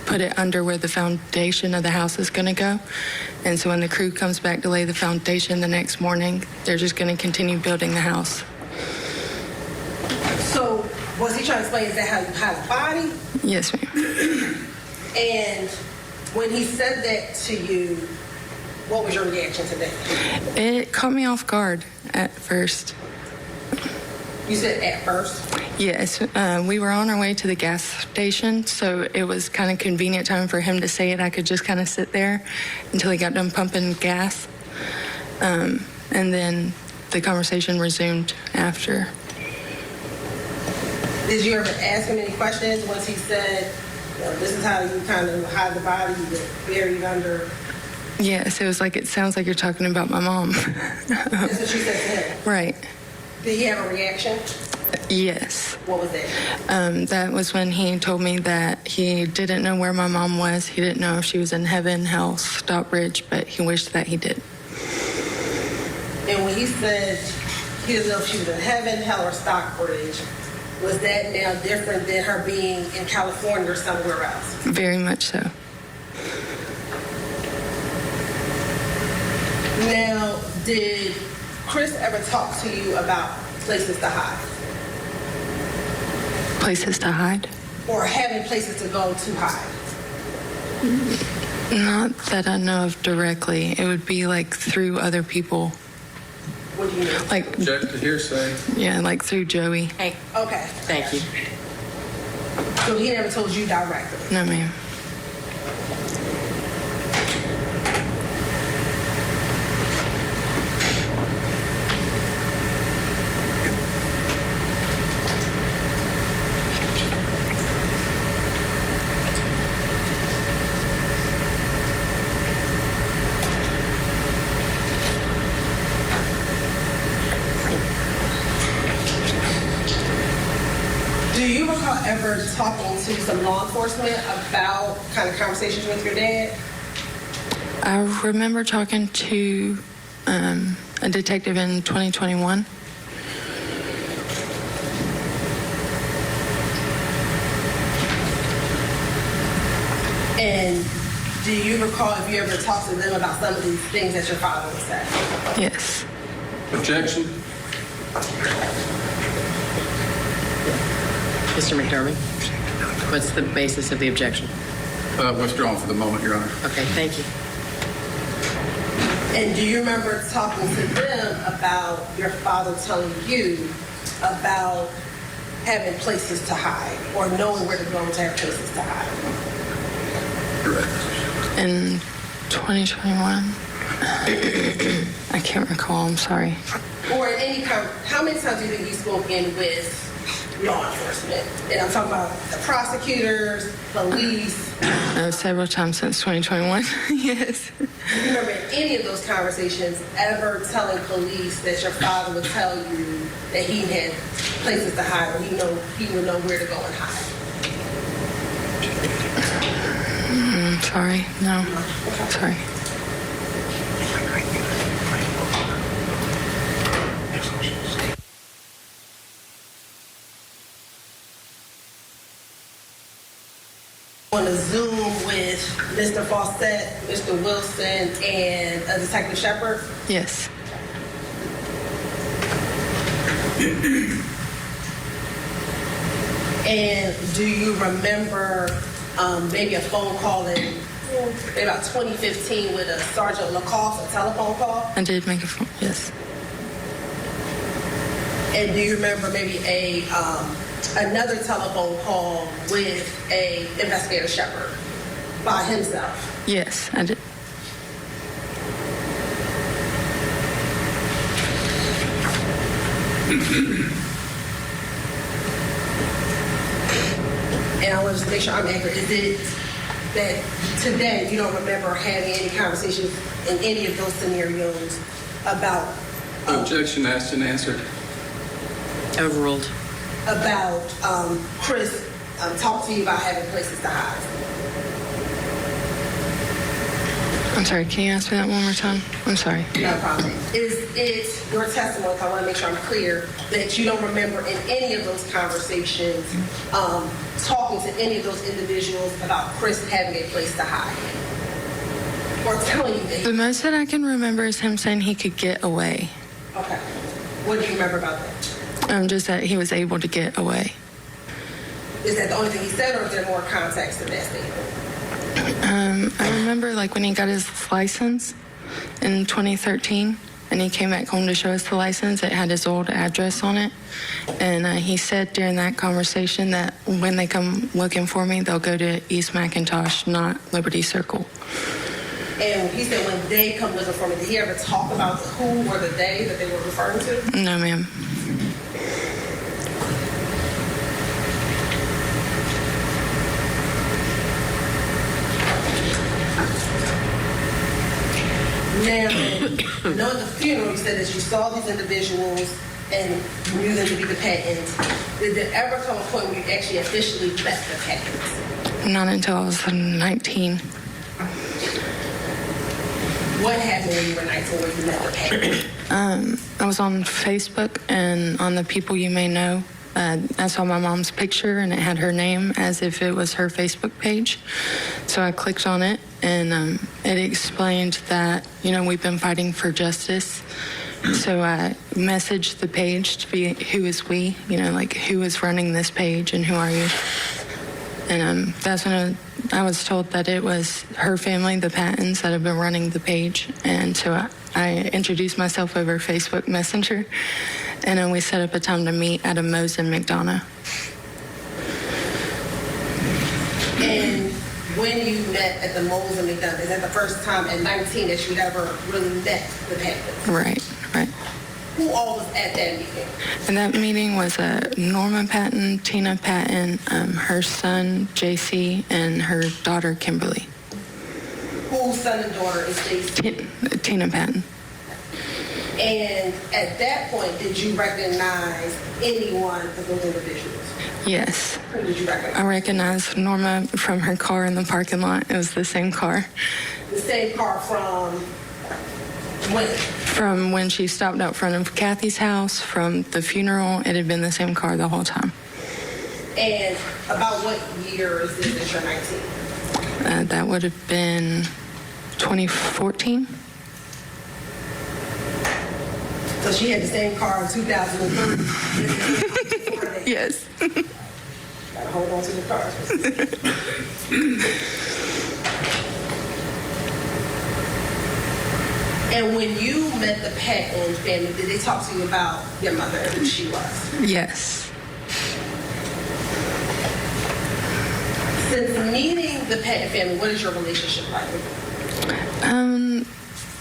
put it under where the foundation of the house is going to go. And so when the crew comes back to lay the foundation the next morning, they're just going to continue building the house. So was he trying to explain, is that how you hide the body? Yes, ma'am. And when he said that to you, what was your reaction to that? It caught me off guard at first. You said at first? Yes. We were on our way to the gas station, so it was kind of convenient time for him to say it. I could just kind of sit there until he got done pumping gas. And then the conversation resumed after. Did you ever ask him any questions once he said, this is how you kind of hide the body, you get buried under? Yes, it was like, it sounds like you're talking about my mom. That's what you said to him? Right. Did he have a reaction? Yes. What was that? That was when he told me that he didn't know where my mom was. He didn't know if she was in heaven, hell, Stockbridge, but he wished that he did. And when he said he didn't know if she was in heaven, hell, or Stockbridge, was that now different than her being in California or somewhere else? Very much so. Now, did Chris ever talk to you about places to hide? Places to hide? Or having places to go to hide? Not that I know of directly. It would be like through other people. What do you mean? Like, Object to hearsay. Yeah, like through Joey. Hey. Okay. Thank you. So he never told you directly? No, ma'am. Do you recall ever talking to some law enforcement about kind of conversations with your dad? I remember talking to a detective in 2021. And do you recall if you ever talked to them about some of these things that your father would say? Yes. Objection. Mr. McDermott, what's the basis of the objection? Withdrawn for the moment, Your Honor. Okay, thank you. And do you remember talking to them about your father telling you about having places to hide or knowing where to go to have places to hide? Correct. In 2021, I can't recall, I'm sorry. Or in any kind, how many times do you think you spoke in with law enforcement? And I'm talking about the prosecutors, police. Several times since 2021, yes. Do you remember in any of those conversations ever telling police that your father would tell you that he had places to hide or he would know where to go and hide? Sorry, no. Sorry. I want to Zoom with Mr. Fawcett, Mr. Wilson, and Detective Shepard? Yes. And do you remember maybe a phone call in maybe about 2015 with a Sergeant Lacoste, a telephone call? I did make a phone, yes. And do you remember maybe another telephone call with a investigator Shepard by himself? Yes, I did. And I want to make sure I'm accurate. Is it that today you don't remember having any conversations in any of those scenarios about Objection asked and answered. Overruled. about Chris talking to you about having places to hide? I'm sorry, can you ask me that one more time? I'm sorry. No problem. Is it your testimony, I want to make sure I'm clear, that you don't remember in any of those conversations talking to any of those individuals about Chris having a place to hide? Or telling you that? The most that I can remember is him saying he could get away. Okay. What do you remember about that? Just that he was able to get away. Is that the only thing he said, or is there more context to that statement? I remember like when he got his license in 2013 and he came back home to show us the license, it had his old address on it. And he said during that conversation that when they come looking for me, they'll go to East McIntosh, not Liberty Circle. And he said when they come looking for me, did he ever talk about the who or the they that they were referring to? No, ma'am. Now, at the funeral, you said that you saw these individuals and you knew them to be the Pattons. Did there ever come a point where you actually officially met the Pattons? Not until I was 19. What happened when you were 19 when you met the Pattons? I was on Facebook, and on the People You May Know, I saw my mom's picture and it had her name as if it was her Facebook page. So I clicked on it, and it explained that, we've been fighting for justice. So I messaged the page to be who is we, like who is running this page and who are you? And that's when I was told that it was her family, the Pattons, that have been running the page. And so I introduced myself over Facebook Messenger, and then we set up a time to meet at a Moe's in McDonough. And when you met at the Moe's in McDonough, is that the first time at 19 that you'd ever really met the Pattons? Right. Who all was at that meeting? And that meeting was Norma Patton, Tina Patton, her son, JC, and her daughter, Kimberly. Whose son and daughter is JC? Tina Patton. And at that point, did you recognize anyone of those individuals? Yes. Who did you recognize? I recognized Norma from her car in the parking lot. It was the same car. The same car from when? From when she stopped out front of Kathy's house, from the funeral, it had been the same car the whole time. And about what year is this that you're 19? That would have been 2014. So she had the same car in 2003. Yes. Gotta hold on to the cars. And when you met the Patton family, did they talk to you about your mother and who she was? Yes. Since meeting the Patton family, what is your relationship like with them?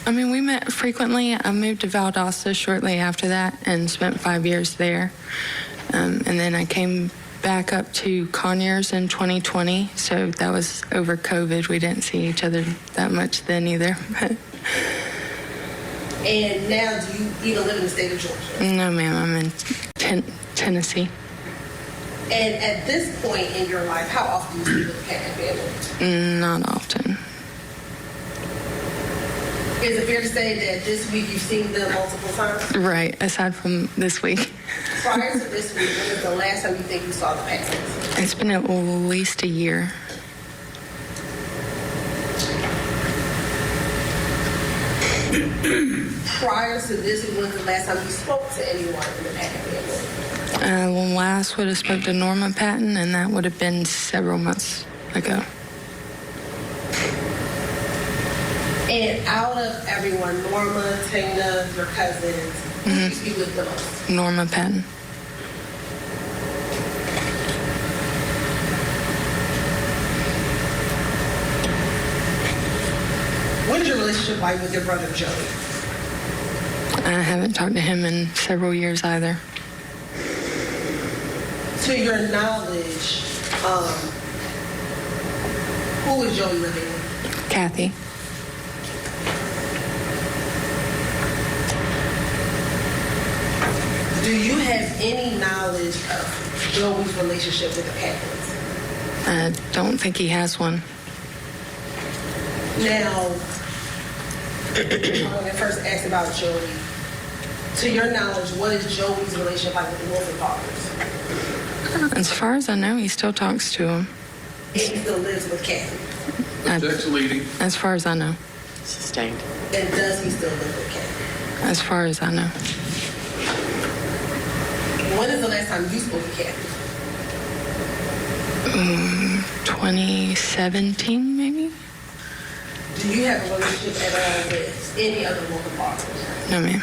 I mean, we met frequently. I moved to Valdosta shortly after that and spent 5 years there. And then I came back up to Conyers in 2020. So that was over COVID. We didn't see each other that much then either. And now, do you even live in the state of Georgia? No, ma'am. I'm in Tennessee. And at this point in your life, how often do you see the Patton family? Not often. Is it fair to say that this week you've seen them multiple times? Right, aside from this week. Prior to this week, when was the last time you think you saw the Pattons? It's been at least a year. Prior to this week, when was the last time you spoke to anyone in the Patton family? Last would have spoke to Norma Patton, and that would have been several months ago. And out of everyone, Norma, Tina, your cousins, who do you speak with the most? Norma Patton. What is your relationship like with your brother, Joey? I haven't talked to him in several years either. To your knowledge, who is Joey living with? Kathy. Do you have any knowledge of Joey's relationship with the Pattons? I don't think he has one. Now, when I first asked about Joey, to your knowledge, what is Joey's relationship like with the Wolfenbargers? As far as I know, he still talks to him. And he still lives with Kathy? That's leading. As far as I know. Sustained. And does he still live with Kathy? As far as I know. When is the last time you spoke to Kathy? 2017, maybe? Do you have a relationship at all with any other Wolfenbargers? No, ma'am.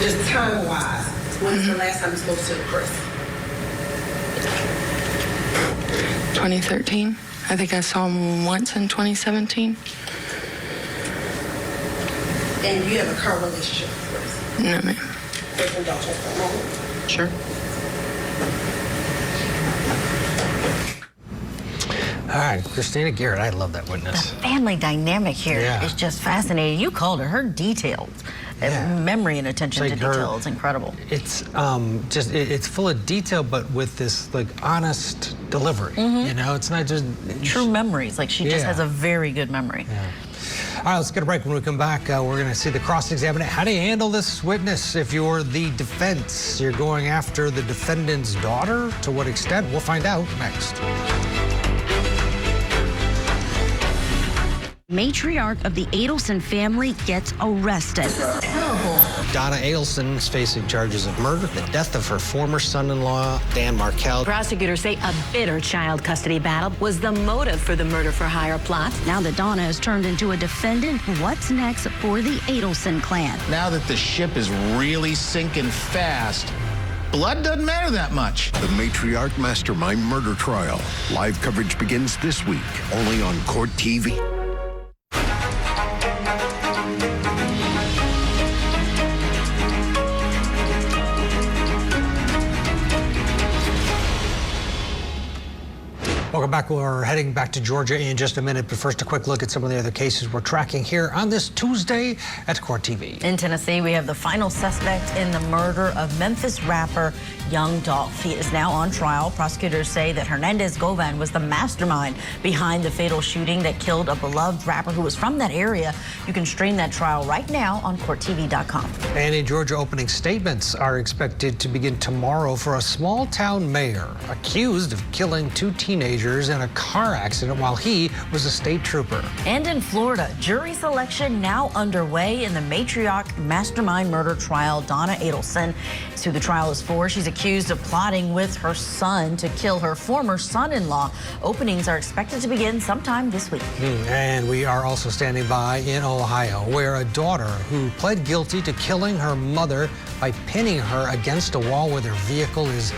Just time-wise, when is the last time you spoke to Chris? 2013. I think I saw him once in 2017. And you have a current relationship with Chris? No, ma'am. Indulge us for a moment. Sure. All right, Christina Garrett, I love that witness. The family dynamic here is just fascinating. You called her detailed. Memory and attention to detail is incredible. It's it's full of detail, but with this like honest delivery. You know, it's not just true memories. Like she just has a very good memory. All right, let's get a break. When we come back, we're going to see the cross-examination. How do you handle this witness if you're the defense? You're going after the defendant's daughter? To what extent? We'll find out next. Matriarch of the Adelson family gets arrested. Donna Adelson is facing charges of murder, the death of her former son-in-law, Dan Markell. Prosecutors say a bitter child custody battle was the motive for the murder-for-hire plot. Now that Donna has turned into a defendant, what's next for the Adelson clan? Now that the ship is really sinking fast, blood doesn't matter that much. The Matriarch Mastermind murder trial. Live coverage begins this week, only on Court TV. Welcome Welcome back. We're heading back to Georgia in just a minute, but first a quick look at some of the other cases we're tracking here on this Tuesday at Court TV. In Tennessee, we have the final suspect in the murder of Memphis rapper Young Dolph. He is now on trial. Prosecutors say that Hernandez Govan was the mastermind behind the fatal shooting that killed a beloved rapper who was from that area. You can stream that trial right now on CourtTV.com. And in Georgia, opening statements are expected to begin tomorrow for a small town mayor accused of killing 2 teenagers in a car accident while he was a state trooper. And in Florida, jury selection now underway in the matriarch mastermind murder trial. Donna Adelson is who the trial is for. She's accused of plotting with her son to kill her former son-in-law. Openings are expected to begin sometime this week. And we are also standing by in Ohio, where a daughter who pled guilty to killing her mother by pinning her against a wall with her vehicle is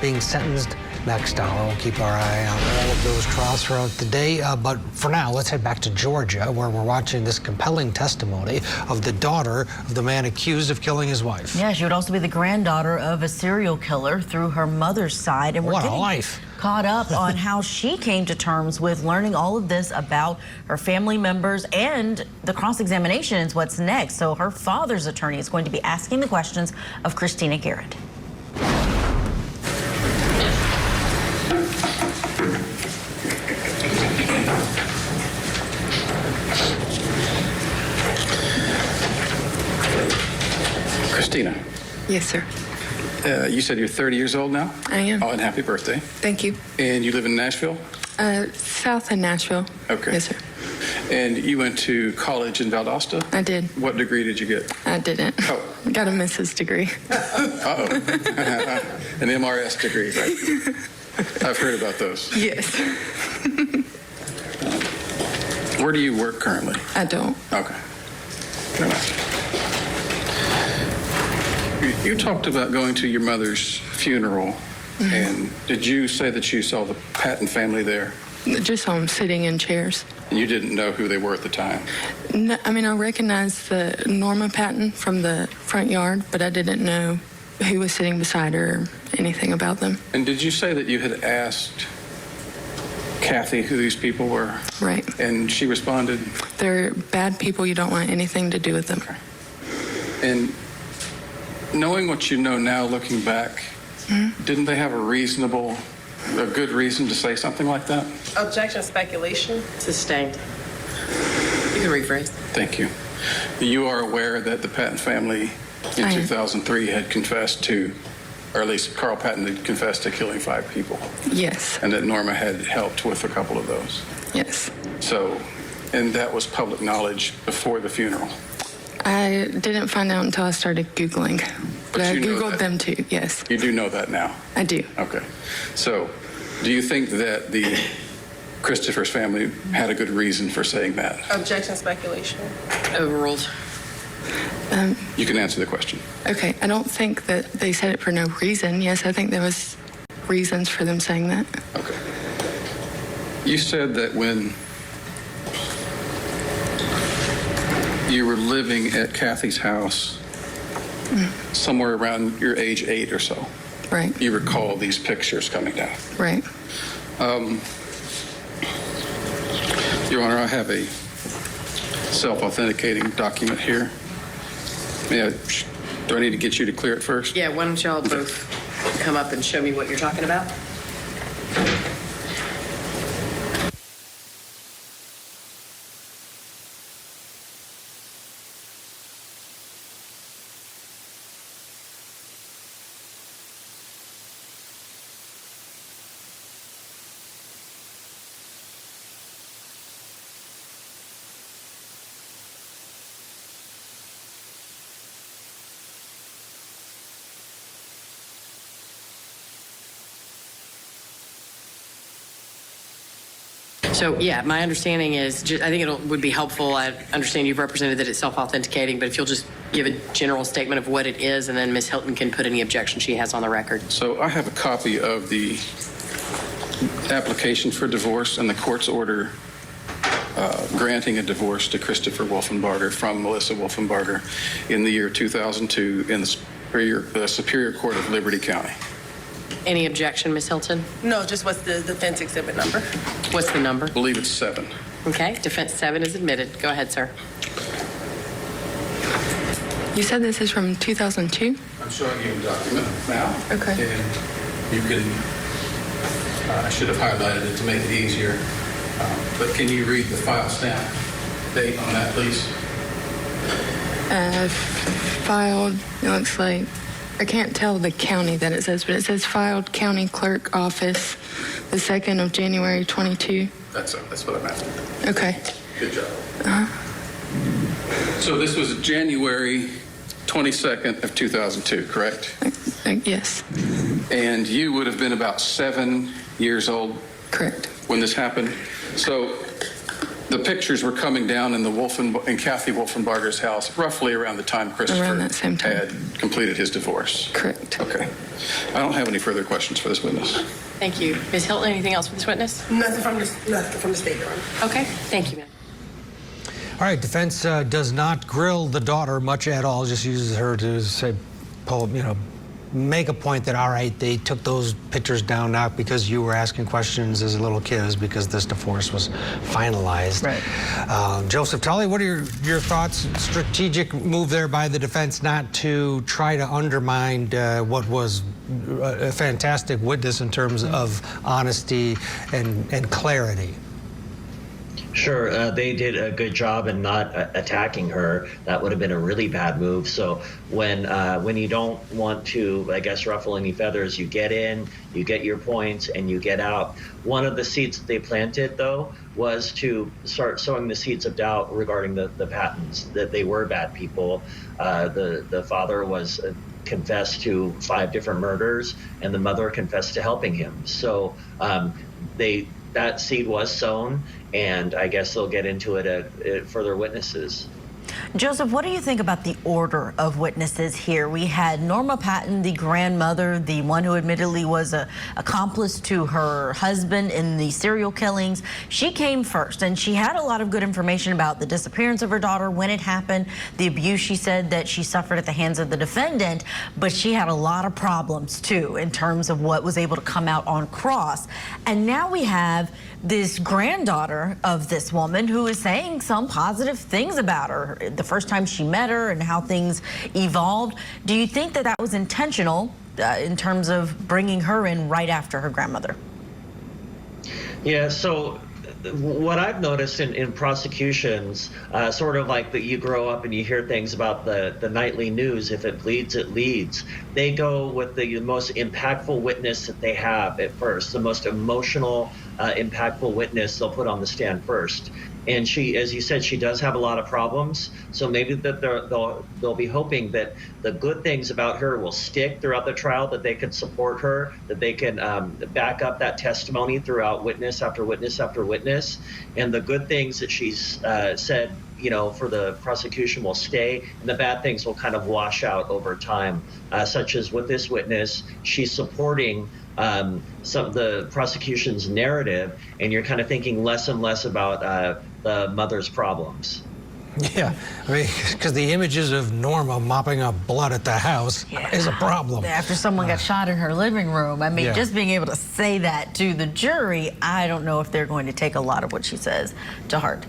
being sentenced. Next hour, we'll keep our eye on all of those trials throughout the day. But for now, let's head back to Georgia, where we're watching this compelling testimony of the daughter of the man accused of killing his wife. Yeah, she would also be the granddaughter of a serial killer through her mother's side. And we're what a getting life. Caught up on how she came to terms with learning all of this about her family members, and the cross-examination is what's next. So her father's attorney is going to be asking the questions of Christina Garrett. Christina. Yes, sir. You said you're 30 years old now? I am. Oh, and happy birthday. Thank you. And you live in Nashville? South of Nashville. Okay. Yes, sir. And you went to college in Valdosta? I did. What degree did you get? I didn't. Oh. Got a Mrs. degree. Uh-oh. An MRS degree, right? I've heard about those. Yes. Where do you work currently? I don't. Okay. Fair enough. You talked about going to your mother's funeral, and did you say that you saw the Patton family there? Just saw them sitting in chairs. And you didn't know who they were at the time? No, I mean, I recognized the Norma Patton from the front yard, but I didn't know who was sitting beside her or anything about them. And did you say that you had asked Kathy who these people were? Right. And she responded? They're bad people. You don't want anything to do with them. Okay. And knowing what you know now, looking back, didn't they have a good reason to say something like that? Objection, speculation. Sustained. You can rephrase. Thank you. You are aware that the Patton family in 2003 had confessed to, or at least Carl Patton had confessed to killing 5 people. Yes. And that Norma had helped with a couple of those. Yes. So, and that was public knowledge before the funeral. I didn't find out until I started Googling. But I Googled them too, yes. You do know that now? I do. Okay. So, do you think that the Christopher's family had a good reason for saying that? Objection, speculation. Overruled. You can answer the question. Okay, I don't think that they said it for no reason. Yes, I think there was reasons for them saying that. Okay. You said that when you were living at Kathy's house, somewhere around your age 8 or so. Right. You recall these pictures coming down. Right. Your Honor, I have a self-authenticating document here. Do I need to get you to clear it first? Yeah, why don't y'all both come up and show me what you're talking about? So, yeah, my understanding is, I think it would be helpful. I understand you've represented that it's self-authenticating, but if you'll just give a general statement of what it is, and then Ms. Hilton can put any objection she has on the record. So I have a copy of the application for divorce and the court's order granting a divorce to Christopher Wolfenbarger from Melissa Wolfenbarger in the year 2002 in the Superior Court of Liberty County. Any objection, Ms. Hilton? No, just what's the defense exhibit number? What's the number? I believe it's 7. Okay, defense 7 is admitted. Go ahead, sir. You said this is from 2002? I'm showing you a document now. Okay. And you can, I should have highlighted it to make it easier, but can you read the file stamp date on that, please? Filed, it looks like, I can't tell the county that it says, but it says filed county clerk office the 2nd of January 22. That's what I'm asking. Okay. Good job. So this was January 22nd of 2002, correct? Yes. And you would have been about 7 years old? Correct. When this happened? So the pictures were coming down in in Kathy Wolfenbarger's house roughly around the time Christopher Around that same time. had completed his divorce? Correct. Okay. I don't have any further questions for this witness. Thank you. Ms. Hilton, anything else for this witness? Nothing from the state, Your Honor. Okay, thank you, ma'am. All right, defense does not grill the daughter much at all, just uses her to say, make a point that, all right, they took those pictures down not because you were asking questions as a little kid, it was because this divorce was finalized. Right. Joseph Tully, what are your thoughts? Strategic move there by the defense not to try to undermine what was a fantastic witness in terms of honesty and clarity. Sure, they did a good job in not attacking her. That would have been a really bad move. So when you don't want to, I guess, ruffle any feathers, you get in, you get your points, and you get out. One of the seeds that they planted, though, was to start sowing the seeds of doubt regarding the Pattons, that they were bad people. The father was confessed to 5 different murders, and the mother confessed to helping him. So that seed was sown, and I guess they'll get into it at further witnesses. Joseph, what do you think about the order of witnesses here? We had Norma Patton, the grandmother, the one who admittedly was an accomplice to her husband in the serial killings. She came first, and she had a lot of good information about the disappearance of her daughter, when it happened, the abuse she said that she suffered at the hands of the defendant, but she had a lot of problems, too, in terms of what was able to come out on cross. And now we have this granddaughter of this woman who is saying some positive things about her, the first time she met her and how things evolved. Do you think that that was intentional in terms of bringing her in right after her grandmother? Yeah, so what I've noticed in prosecutions, sort of like that you grow up and you hear things about the nightly news, if it bleeds, it leads. They go with the most impactful witness that they have at first, the most emotional, impactful witness they'll put on the stand first. And she, as you said, she does have a lot of problems. So maybe that they'll be hoping that the good things about her will stick throughout the trial, that they can support her, that they can back up that testimony throughout witness after witness after witness. And the good things that she's said, for the prosecution will stay, and the bad things will kind of wash out over time, such as with this witness, she's supporting some of the prosecution's narrative, and you're kind of thinking less and less about the mother's problems. Yeah, I mean, because the images of Norma mopping up blood at the house is a problem. After someone got shot in her living room, I mean, just being able to say that to the jury, I don't know if they're going to take a lot of what she says to heart.